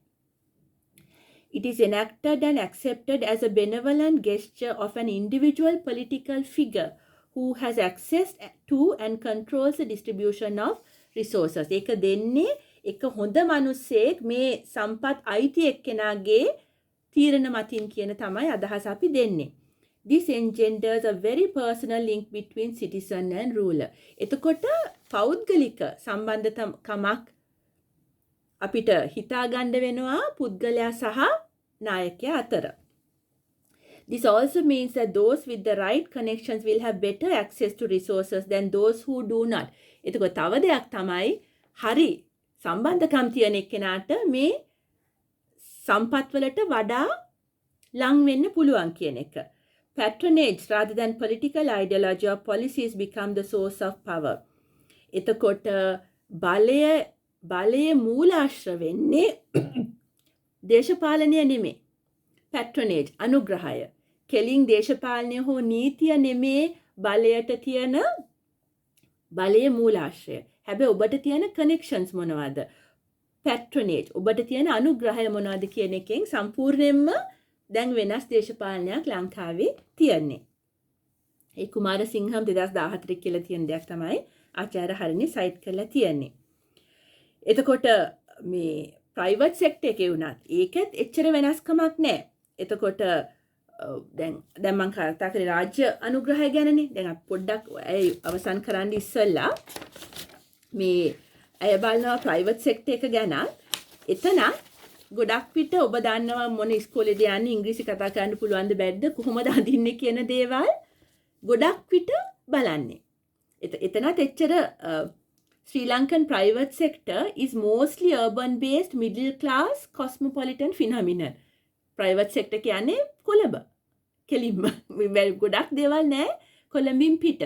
It is enacted and accepted as a benevolent gesture of an individual political figure who has access to and controls the distribution of resources. ඒක දෙන්නේ එක හොඳ මිනිස්සෙක් මේ සම්පත් අයිති එක්කෙනාගේ තීරණ මතින් කියන තමයි අදහස අපි දෙන්නේ. This engenders a very personal link between citizen and ruler. එතකොට පෞද්ගලික සම්බන්ධකමක් අපිට හිතා ගන්න වෙනවා පුද්ගලයා සහ නායකයා අතර. This also means that those with the right connections will have better access to resources than those who do not. එතකොට තව දෙයක් තමයි හරි සම්බන්ධකම් තියෙන එක්කෙනාට මේ සම්පත් වලට වඩා ලං වෙන්න පුළුවන් කියන එක. Patronage rather than political ideology or policies become the source of power. එතකොට බලයේ මූලාශ්‍ර වෙන්නේ දේශපාලනය නෙමෙයි. Patronage අනුග්‍රහය. කෙලින් දේශපාලනය හෝ නීතිය නෙමේ බලයට තියෙන බලයේ මූලාශ්‍රය. හැබැයි ඔබට තියෙන connections මොනවද? Patronage. ඔබට තියෙන අනුග්‍රහය මොනවද කියන එකෙන් සම්පූර්ණයෙන්ම දැන් වෙනස් දේශපාලනයක් ලංකාවේ තියෙන්නේ. ඒ කුමාරසිංහම් 2014 කියලා තියෙන දෙයක් තමයි ආචාර්ය හරිනි සයිට් කරලා තියෙන්නේ. එතකොට මේ private sector එකේ වුණත් ඒකෙත් එච්චර වෙනස්කමක් නැහැ. එතකොට දැන් මම කතා කරේ රාජ්‍ය අනුග්‍රහය ගැනනේ. දැන් පොඩ්ඩක් අවසන් කරන්න ඉස්සෙල්ලා මේ අය බලනවා private sector එක ගැන. එතන ගොඩක් විට ඔබ දන්නවා මොන ඉස්කෝලේද යන්නේ ඉංග්‍රීසි කතා කරන්න පුළුවන්ද බැද්ද කොහොමද අඳින්නේ කියන දේවල් ගොඩක් විට බලන්නේ. එතනත් එච්චර Sri Lankan private sector is mostly urban based middle class cosmopolitan phenomenon. Private sector කියන්නේ කොළඹ. කෙලින්ම ගොඩක් දේවල් නැහැ කොළඹින් පිට.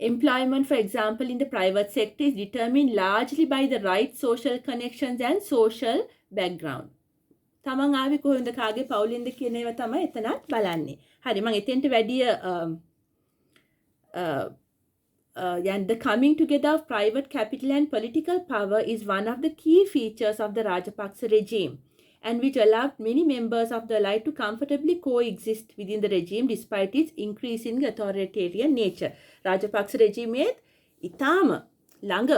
Employment, for example, in the private sector is determined largely by the right social connections and social background. තමන් ආවේ කොහෙන්ද කාගේ පවුලින්ද කියන ඒවා තමයි එතනත් බලන්නේ. හරි මම එතෙන්ට වැඩි and the coming together of private capital and political power is one of the key features of the Rajapaksa regime, and which allowed many members of the elite to comfortably coexist within the regime despite its increasing authoritarian nature. Rajapaksa regime ඉතාම ළඟ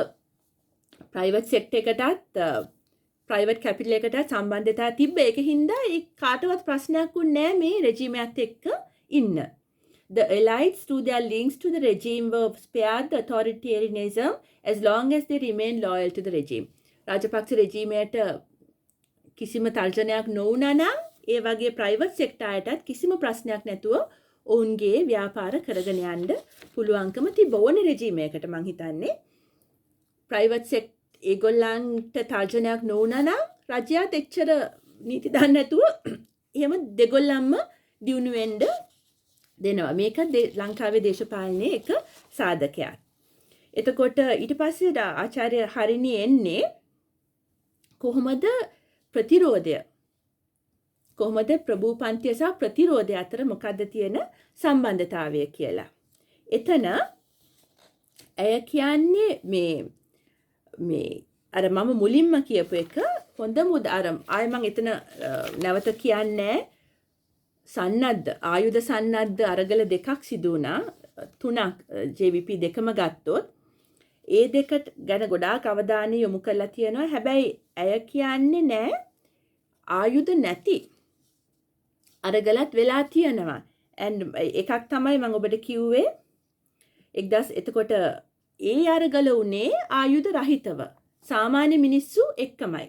private sector එකටත් private capital එකටත් සම්බන්ධතා තිබ්බ ඒක හින්දා ඒ කාටවත් ප්‍රශ්නයක් වුණේ නැහැ මේ regime එකත් එක්ක ඉන්න. The elites, through their links to the regime, were spared the authoritarianism as long as they remained loyal to the regime. Rajapaksa regime එට කිසිම තර්ජනයක් නොවුණා නම් ඒ වගේ private sector එකටත් කිසිම ප්‍රශ්නයක් නැතුව ඔවුන්ගේ ව්‍යාපාර කරගෙන යන්න පුළුවන්කම තිබ්බ ඕනේ regime එකකට මං හිතන්නේ. private sector ඒගොල්ලන්ට තර්ජනයක් නොවුණා නම් රජයාත් එච්චර නීති දාන්න නැතුව එහෙම දෙගොල්ලන්ම දියුණු වෙන්න දෙනවා. මේක ලංකාවේ දේශපාලනයේ එක සාධකයක්. එතකොට ඊට පස්සේ ආචාර්ය හරිනි එන්නේ කොහොමද ප්‍රතිරෝධය කොහොමද ප්‍රභූපන්තිය සහ ප්‍රතිරෝධය අතර මොකද්ද තියෙන සම්බන්ධතාවය කියලා. එතන ඇය කියන්නේ මේ අර මම මුලින්ම කියපු එක හොඳම උදාහරණ ආයෙ මම එතන නැවත කියන්නේ සන්නද්ධ ආයුධ සන්නද්ධ අරගල දෙකක් සිදු වුණා. 3ක් JVP දෙකම ගත්තොත් ඒ දෙකට ගැන ගොඩාක් අවධානය යොමු කරලා තියෙනවා. හැබැයි ඇය කියන්නේ නෑ ආයුධ නැති අරගලත් වෙලා තියෙනවා. and එකක් තමයි මම ඔබට කිව්වේ එතකොට ඒ අරගල උනේ ආයුධ රහිතව සාමාන්‍ය මිනිස්සු එක්කමයි.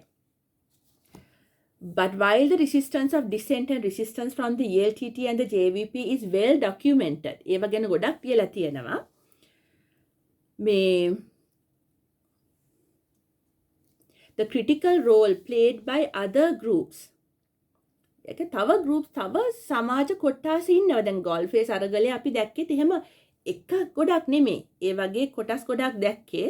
But while the resistance of dissent and resistance from the ELTT and the JVP is well documented, ඒව ගැන ගොඩක් කියලා තියෙනවා. The critical role played by other groups. ඒක තව groups තව සමාජ කොටස් ඉන්නවා. දැන් ගෝල්ෆේස් අරගලේ අපි දැක්කේ එහෙම එක ගොඩක් නෙමෙයි. ඒ වගේ කොටස් ගොඩක් දැක්කේ.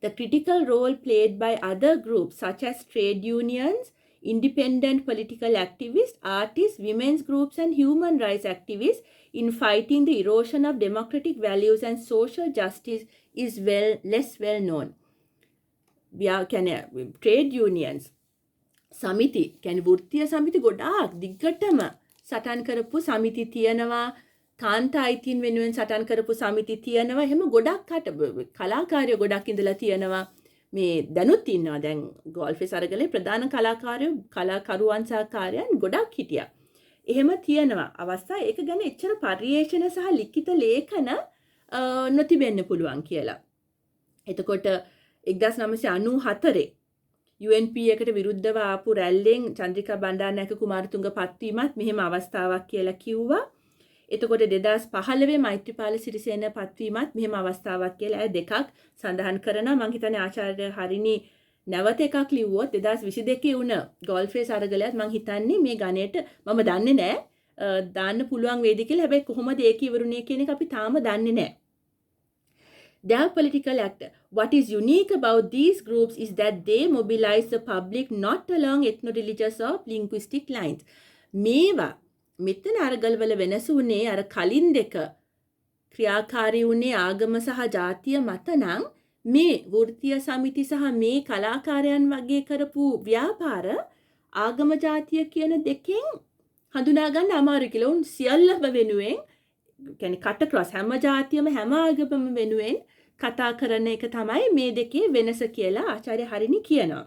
The critical role played by other groups such as trade unions, independent political activists, artists, women's groups and human rights activists in fighting the erosion of democratic values and social justice is less well known. Trade unions, සමිති කියන්නේ වෘත්තීය සමිති ගොඩාක් දිග්ගටම සටන් කරපු සමිති තියෙනවා, කාන්තා අයිතීන් වෙනුවෙන් සටන් කරපු සමිති තියෙනවා. එහෙම ගොඩක් කලාකාරයෝ ගොඩක් ඉඳලා තියෙනවා. මේ දැනුත් ඉන්නවා. දැන් ගෝල්ෆෙස් අරගලේ ප්‍රධාන කලාකරුවන් සහ කාර්යයන් ගොඩක් හිටියා. එහෙම තියෙනවා අවස්ථා. ඒක ගැන එච්චර පරිේෂණ සහ ලිඛිත ලේඛන නොතිබෙන්න පුළුවන් කියලා. එතකොට 1994 UNP එකට විරුද්ධව ආපු රැල්ලෙන් චන්ද්‍රිකා බණ්ඩාරනායක කුමාරතුංග පත්වීමත් මෙහෙම අවස්ථාවක් කියලා කිව්වා. එතකොට 2015 මෛත්‍රීපාල සිරිසේන පත්වීමත් මෙහෙම අවස්ථාවක් කියලා අය දෙකක් සඳහන් කරනවා. මම හිතන්නේ ආචාර්ය හරිනි නැවත එකක් ලිව්වොත් 2022 වුණ ගෝල්ෆේස් අරගලයත් මම හිතන්නේ මේ ගණයට මම දන්නේ නැහැ දාන්න පුළුවන් වේද කියලා. හැබැයි කොහොමද ඒක ඉවරුනේ කියන එක අපි තාම දන්නේ නැහැ. Their political act. What is unique about these groups is that they mobilize the public not along ethno-religious or linguistic lines. මේවා මෙතන අරගල්වල වෙනස උනේ අර කලින් දෙක ක්‍රියාකාරී උනේ ආගම සහ ජාතිය මත නම් මේ වෘත්තීය සමිති සහ මේ කලාකාරයන් වගේ කරපු ව්‍යාපාර ආගම ජාතිය කියන දෙකෙන් හඳුනා ගන්න අමාරු කියලා. උන් සියල්ලම වෙනුවෙන් කියන්නේ කට ක්‍රොස් හැම ජාතියම හැම ආගමම වෙනුවෙන් කතා කරන එක තමයි මේ දෙකේ වෙනස කියලා ආචාර්ය හරිනි කියනවා.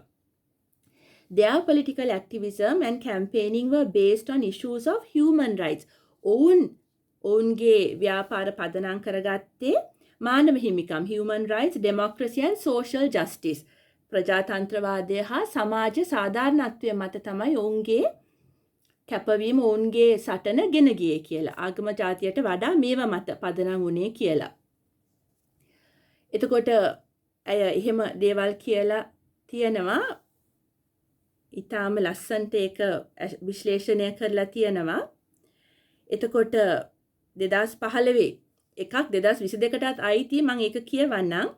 Their political activism and campaigning were based on issues of human rights. ඔවුන්ගේ ව්‍යාපාර පදනම් කරගත්තේ මානව හිමිකම්, human rights, democracy and social justice. ප්‍රජාතන්ත්‍රවාදය හා සමාජ සාධාරණත්වය මත තමයි ඔවුන්ගේ කැපවීම ඔවුන්ගේ සටන ගෙන ගියේ කියලා. ආගම ජාතියට වඩා මේවා මත පදනම් වුණේ කියලා. එතකොට අය එහෙම දේවල් කියලා තියෙනවා. ඊටාම ලස්සන්ට ඒක විශ්ලේෂණය කරලා තියෙනවා. එතකොට 2015 එකක් 2022ටත් අයිති මම ඒක කියවන්නම්.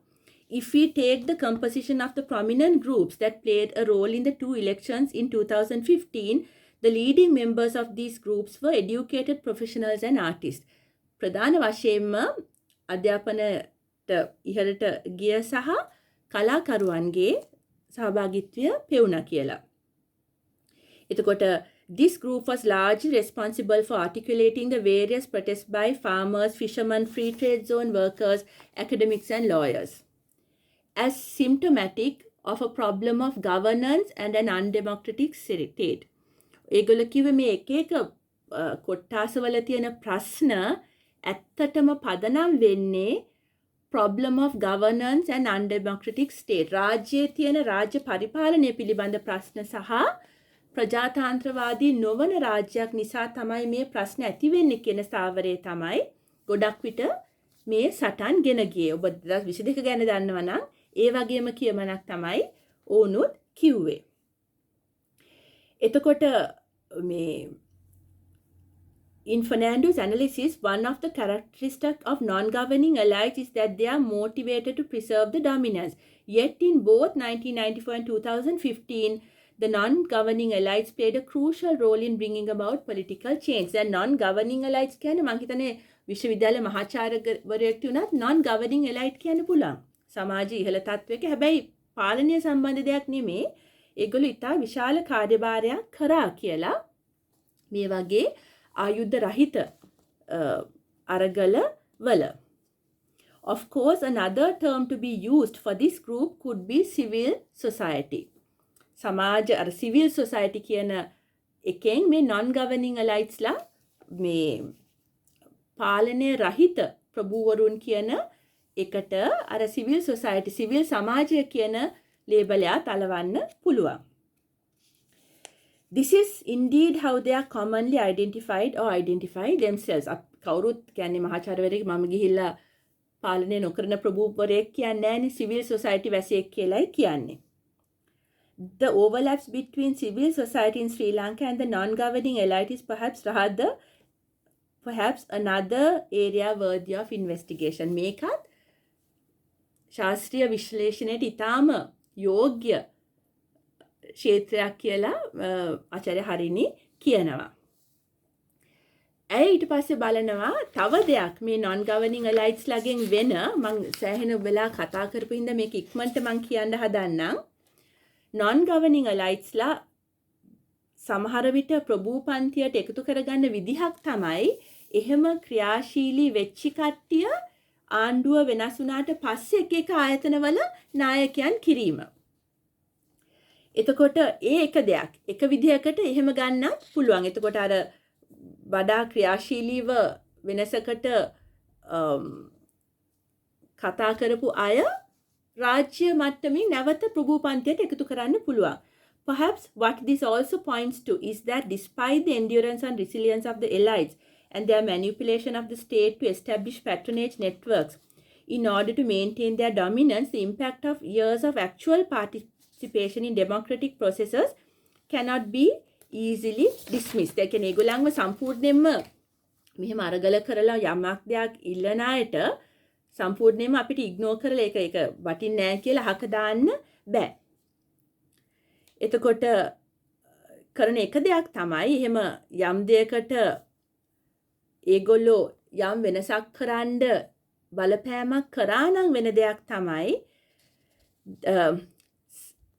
If we take the composition of the prominent groups that played a role in the two elections in 2015, the leading members of these groups were educated professionals and artists. ප්‍රධාන වශයෙන්ම අධ්‍යාපනයට ඉහළට ගිය සහ කලාකරුවන්ගේ සහභාගීත්වය පෙවුණා කියලා. එතකොට this group was largely responsible for articulating the various protests by farmers, fishermen, free trade zone workers, academics and lawyers as symptomatic of a problem of governance and an undemocratic state. ඒගොල්ලෝ කිව්වේ මේ එක එක කොට්ටාසවල තියෙන ප්‍රශ්න ඇත්තටම පදනම් වෙන්නේ problem of governance and undemocratic state. රාජ්‍යයේ තියෙන රාජ්‍ය පරිපාලනය පිළිබඳ ප්‍රශ්න සහ ප්‍රජාතන්ත්‍රවාදී නොවන රාජ්‍යයක් නිසා තමයි මේ ප්‍රශ්න ඇති වෙන්නේ කියන ස්ථාවරය තමයි ගොඩක් විට මේ සටන් ගෙන ගියේ. ඔබ 2022 ගැන දන්නවා නම් ඒ වගේම කියමනක් තමයි ඕනුත් කිව්වේ. එතකොට මේ in Fernando's analysis, one of the characteristics of non-governing allies is that they are motivated to preserve the dominance. Yet in both 1994 and 2015, the non-governing elites played a crucial role in bringing about political change. The non-governing elites කියන්නේ මම හිතන්නේ විශ්වවිද්‍යාල මහාචාර්යවරයෙක් වුණත් non-governing elite කියන්න පුළුවන්. සමාජයේ ඉහළ තත්වයක හැබැයි පාලනය සම්බන්ධ දෙයක් නෙමේ. ඒගොල්ලෝ ඉතා විශාල කාර්යභාරයක් කරා කියලා මේ වගේ ආයුධ රහිත අරගල වල. Of course, another term to be used for this group could be civil society. සමාජ civil society කියන එකෙන් මේ non-governing elites ලා මේ පාලනය රහිත ප්‍රභූවරුන් කියන එකට civil society, civil සමාජය කියන ලේබලයක් අලවන්න පුළුවන්. This is indeed how they are commonly identified or identify themselves. කවුරුත් කියන්නේ මහාචාර්යවරයෙක් මම ගිහිල්ලා පාලනය නොකරන ප්‍රභූවරයෙක් කියන්නේ නැහැනේ, civil society වැසියෙක් කියලායි කියන්නේ. The overlaps between civil society in Sri Lanka and the non-governing elite is perhaps another area worthy of investigation. මේකත් ශාස්ත්‍රීය විශ්ලේෂණයට ඉතාම යෝග්‍ය ක්ෂේත්‍රයක් කියලා ආචාර්ය හරිනි කියනවා. ඇය ඊට පස්සේ බලනවා තව දෙයක් මේ non governing elites ලාගෙන් වෙන මම සෑහෙන වෙලා කතා කරපු හින්දා මේක ඉක්මනට මම කියන්න හදන්නම්. non governing elites ලා සමහර විට ප්‍රභූපන්තියට එකතු කරගන්න විදිහක් තමයි එහෙම ක්‍රියාශීලී වෙච්චි කට්ටිය ආණ්ඩුව වෙනස් වුණාට පස්සේ එක එක ආයතනවල නායකයන් කිරීම. එතකොට එක දෙයක් එක විදිහකට එහෙම ගන්නත් පුළුවන්. එතකොට අර වඩා ක්‍රියාශීලීව වෙනසකට කතා කරපු අය රාජ්‍ය මට්ටමින් නැවත ප්‍රභූපන්තියට එකතු කරන්න පුළුවන්. Perhaps what this also points to is that despite the endurance and resilience of the elites and their manipulation of the state to establish patronage networks in order to maintain their dominance, the impact of years of actual participation in democratic processes cannot be easily dismissed. ඒ කියන්නේ ඒගොල්ලන්ව සම්පූර්ණයෙන්ම මෙහෙම අරගල කරලා යමක් දෙයක් ඉල්ලන අයට සම්පූර්ණයෙන්ම අපිට ඉග්නෝර් කරලා ඒක වටින්නේ නැහැ කියලා අහක දාන්න බෑ. එතකොට කරන එක දෙයක් තමයි එහෙම යම් දෙයකට ඒගොල්ලෝ යම් වෙනසක් කරන්න බලපෑමක් කරා නම් වෙන දෙයක් තමයි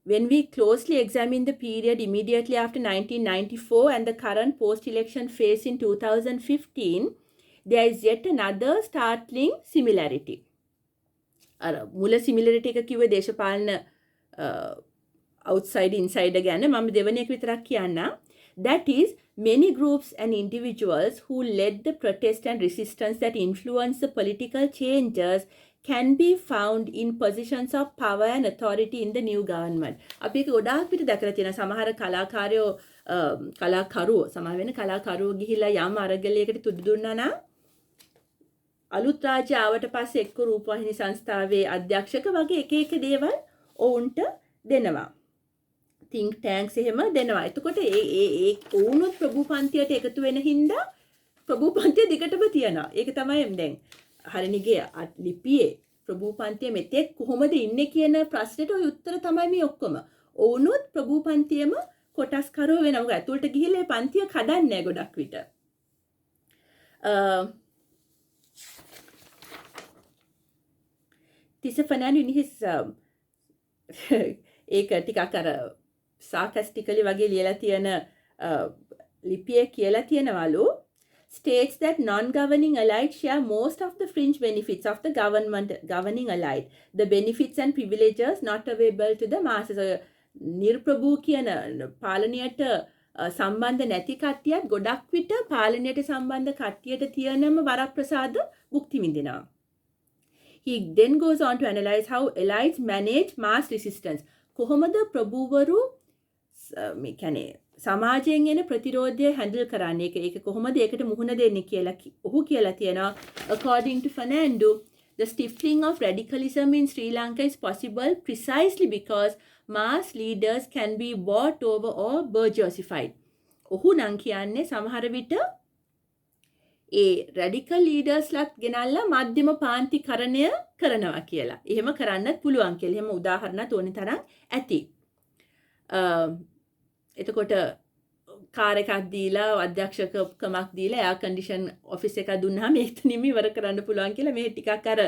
when we closely examine the period immediately after 1994 and the current post-election phase in 2015, there is yet another startling similarity. අර මුල similarity එක කිව්වේ දේශපාලන outside inside ගැන මම දෙවෙනි එක විතරක් කියන්නම්. That is, many groups and individuals who led the protest and resistance that influenced the political changes can be found in positions of power and authority in the new government. අපි ඒක ගොඩාක් පිට දැකලා තියෙනවා. සමහර කලාකරුවෝ සමහර වෙන කලාකරුවෝ ගිහිලා යම් අරගලයකට තුඩු දුන්නා නම් අලුත් රාජ්‍ය ආවට පස්සේ එක්ක රූපවාහිනී සංස්ථාවේ අධ්‍යක්ෂක වගේ එක එක දේවල් ඔවුන්ට දෙනවා. think tanks එහෙම දෙනවා. එතකොට ඒ ඔවුනුත් ප්‍රභූපන්තියට එකතු වෙන හින්දා ප්‍රභූපන්තිය දිගටම තියනවා. ඒක තමයි දැන් හරිනිගේ ලිපියේ ප්‍රභූපන්තිය මෙතෙක් කොහොමද ඉන්නේ කියන ප්‍රශ්නෙට ඔය උත්තර තමයි මේ ඔක්කොම. ඔවුනුත් ප්‍රභූපන්තියම කොටස්කරුව වෙනවා. මොකද ඇතුළට ගිහිල්ලා ඒ පන්තිය කඩන්නේ නැහැ ගොඩක් විට. Tisa Fernando in his ඒක ටිකක් අර sarcastically වගේ ලියලා තියෙන ලිපියේ කියලා තියෙනවලු states that non-governing elites share most of the fringe benefits of the governing elite, the benefits and privileges not available to the masses. නිර්ප්‍රභූ කියන පාලනයට සම්බන්ධ නැති කට්ටියත් ගොඩක් විට පාලනයට සම්බන්ධ කට්ටියට තියෙනම වරප්‍රසාද භුක්ති විඳිනවා. He then goes on to analyze how elites manage mass resistance. කොහොමද ප්‍රභූවරු මේ කියන්නේ සමාජයෙන් එන ප්‍රතිරෝධය හැන්ඩල් කරන්නේ ඒක කොහොමද ඒකට මුහුණ දෙන්නේ කියලා ඔහු කියලා තියෙනවා. According to Fernando, the stifling of radicalism in Sri Lanka is possible precisely because mass leaders can be bought over or bourgeoisified. ඔහු නම් කියන්නේ සමහර විට ඒ රැඩිකල් ලීඩර්ස්ලාත් ගෙනල්ලා මධ්‍යම පාන්තිකරණය කරනවා කියලා. එහෙම කරන්නත් පුළුවන් කියලා. එහෙම උදාහරණත් ඕනි තරම් ඇති. එතකොට කාර් එකක් දීලා අධ්‍යක්ෂකකමක් දීලා එයා කන්ඩිෂන් ඔෆිස් එකක් දුන්නාම එතනින්ම ඉවර කරන්න පුළුවන් කියලා මේ ටිකක් අර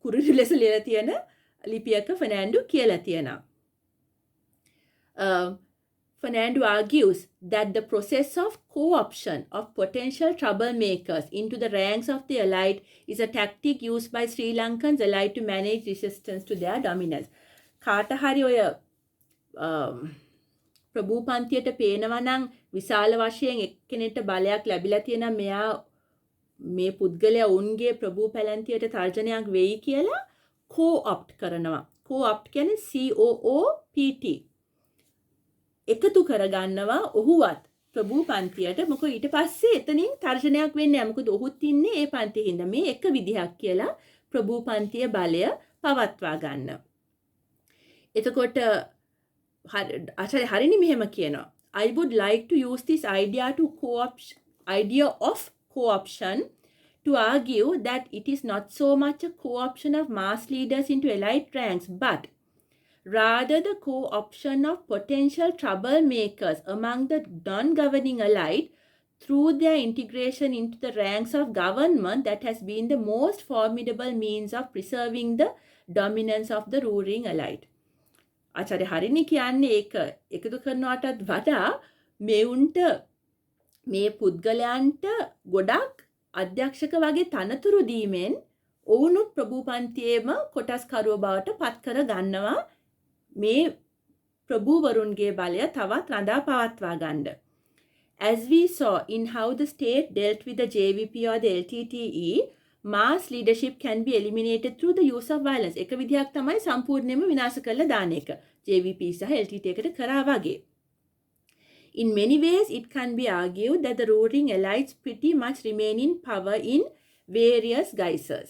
කුරුළු ලෙස ලියලා තියෙන ලිපියක ෆර්නෑන්ඩෝ කියලා තියෙනවා. Fernando argues that the process of co-option of potential troublemakers into the ranks of the elite is a tactic used by Sri Lankans elite to manage resistance to their dominance. කාට හරි ඔය ප්‍රභූපන්තියට පේනවා නම් විශාල වශයෙන් එක්කෙනෙක්ට බලයක් ලැබිලා තියෙනවා මෙයා මේ පුද්ගලයා උන්ගේ ප්‍රභූ පැලැන්තියට තර්ජනයක් වෙයි කියලා co-opt කරනවා. co-opt කියන්නේ COOPT. එකතු කරගන්නවා ඔහුවත් ප්‍රභූ පන්තියට. මොකද ඊට පස්සේ එතනින් තර්ජනයක් වෙන්නේ නැහැ. මොකද ඔහුත් ඉන්නේ ඒ පන්තියේ හින්දා මේ එක විදිහක් කියලා ප්‍රභූ පන්තියේ බලය පවත්වා ගන්න. එතකොට ආචාර්ය හරිනි මෙහෙම කියනවා. I would like to use this idea of co-option to argue that it is not so much a co-option of mass leaders into elite ranks, but rather the co-option of potential troublemakers among the non-governing elite through their integration into the ranks of government that has been the most formidable means of preserving the dominance of the ruling elite. ආචාර්ය හරිනි කියන්නේ ඒක එකතු කරනවටත් වඩා මෙවුන්ට මේ පුද්ගලයන්ට ගොඩක් අධ්‍යක්ෂක වගේ තනතුරු දීමෙන් ඔවුනුත් ප්‍රභූපන්තියේම කොටස්කරුව බවට පත් කර ගන්නවා මේ ප්‍රභූවරුන්ගේ බලය තවත් රඳා පවත්වා ගන්න. As we saw in how the state dealt with the JVP or the LTTE, mass leadership can be eliminated through the use of violence. එක විදිහක් තමයි සම්පූර්ණයෙන්ම විනාශ කරලා දාන එක. JVP සහ LTTE එකට කරා වගේ. In many ways, it can be argued that the ruling elites pretty much remain in power in various guises.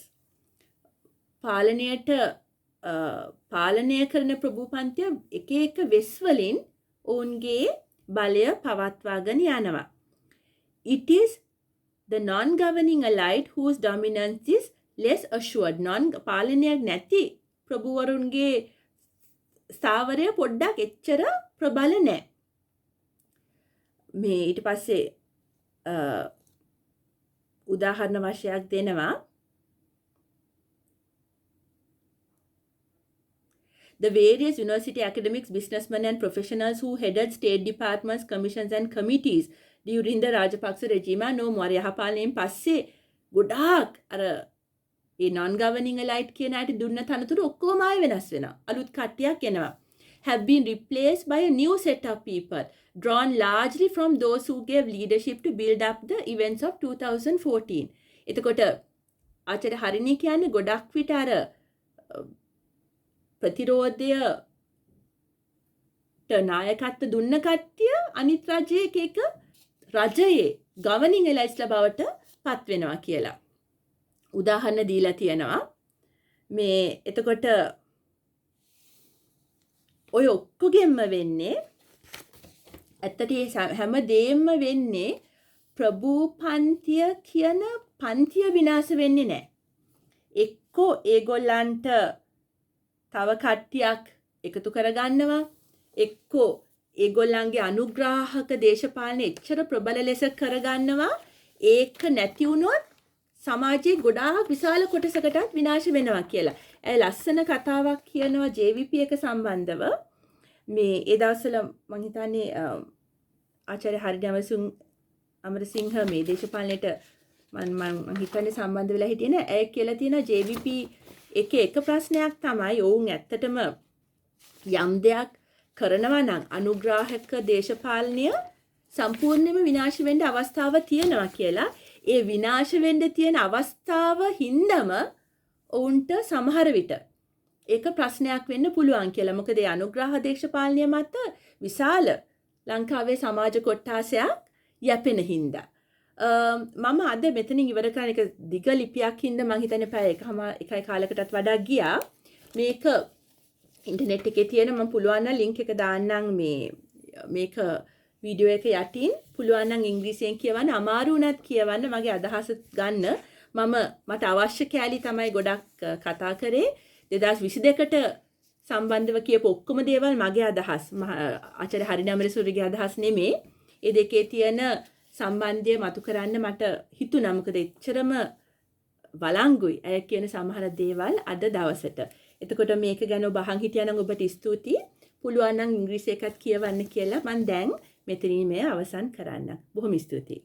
පාලනය කරන ප්‍රභූපන්තිය එක එක වෙස් වලින් ඔවුන්ගේ බලය පවත්වාගෙන යනවා. It is the non-governing elite whose dominance is less assured. පාලනයක් නැති ප්‍රභූවරුන්ගේ ස්ථාවරය පොඩ්ඩක් එච්චර ප්‍රබල නැහැ. මේ ඊට පස්සේ උදාහරණ වශයක් දෙනවා. The various university academics, businessmen and professionals who headed state departments, commissions and committees during the Rajapaksa regime no more යහපාලනයෙන් පස්සේ ගොඩාක් අර ඒ non-governing elite කියන අයට දුන්න තනතුරු ඔක්කොම ආයෙ වෙනස් වෙනවා. අලුත් කට්ටියක් එනවා. Have been replaced by a new set of people drawn largely from those who gave leadership to build up the events of 2014. එතකොට ආචාර්ය හරිනි කියන්නේ ගොඩක් විට අර ප්‍රතිරෝධයට නායකත්ව දුන්න කට්ටිය අනිත් රජයේ එක රජයේ governing elites බවට පත් වෙනවා කියලා. උදාහරණ දීලා තියෙනවා. මේ එතකොට ඔය ඔක්කොගෙම වෙන්නේ ඇත්තට හැම දෙයක්ම වෙන්නේ ප්‍රභූපන්තිය කියන පන්තිය විනාශ වෙන්නේ නැහැ. එක්කෝ ඒගොල්ලන්ට තව කට්ටියක් එකතු කරගන්නවා. එක්කෝ ඒගොල්ලන්ගේ අනුග්‍රාහක දේශපාලන එච්චර ප්‍රබල ලෙස කරගන්නවා. ඒක නැති වුණොත් සමාජයේ ගොඩාක් විශාල කොටසකටත් විනාශ වෙනවා කියලා. ඒ ලස්සන කතාවක් කියනවා JVP එක සම්බන්ධව. මේ ඒ දවස්වල මම හිතන්නේ ආචාර්ය හරිනි අමරසිංහ මේ දේශපාලනයට මම හිතන්නේ සම්බන්ධ වෙලා හිටියේ නෑ. ඒ කියලා තියෙන JVP එක ප්‍රශ්නයක් තමයි ඔවුන් ඇත්තටම යම් දෙයක් කරනවා නම් අනුග්‍රාහක දේශපාලනය සම්පූර්ණයෙන්ම විනාශ වෙන්න අවස්ථාව තියෙනවා කියලා. ඒ විනාශ වෙන්න තියෙන අවස්ථාව හින්දම ඔවුන්ට සමහර විට ඒක ප්‍රශ්නයක් වෙන්න පුළුවන් කියලා. මොකද ඒ අනුග්‍රහ දේශපාලනය මත විශාල ලංකාවේ සමාජ කොට්ටාසයක් යැපෙන හින්දා. මම අද මෙතනින් ඉවර කරන එක දිග ලිපියක් හින්දා මම හිතන්නේ පැය එකයි කාලයකටත් වඩා ගියා. මේක ඉන්ටර්නෙට් එකේ තියෙන මම පුළුවන් නම් ලින්ක් එක දාන්නම් මේක වීඩියෝ එක යටින් පුළුවන් නම් ඉංග්‍රීසියෙන් කියවන්න අමාරු වුණත් කියවන්න මගේ අදහස ගන්න. මට අවශ්‍ය කැලි තමයි ගොඩක් කතා කරේ. 2022ට සම්බන්ධව කියපු ඔක්කොම දේවල් මගේ අදහස්. ආචාර්ය හරිනි අමරසූරියගේ අදහස් නෙමේ. ඒ දෙකේ තියෙන සම්බන්ධය මතු කරන්න මට හිතුණා. මොකද එච්චරම වළංගුයි අය කියන සමහර දේවල් අද දවසට. එතකොට මේක ගැන ඔබ අහන් හිටියා නම් ඔබට ස්තුතියි. පුළුවන් නම් ඉංග්‍රීසි එකත් කියවන්න කියලා මම දැන් මෙතනින් මේ අවසන් කරන්න. බොහොම ස්තුතියි.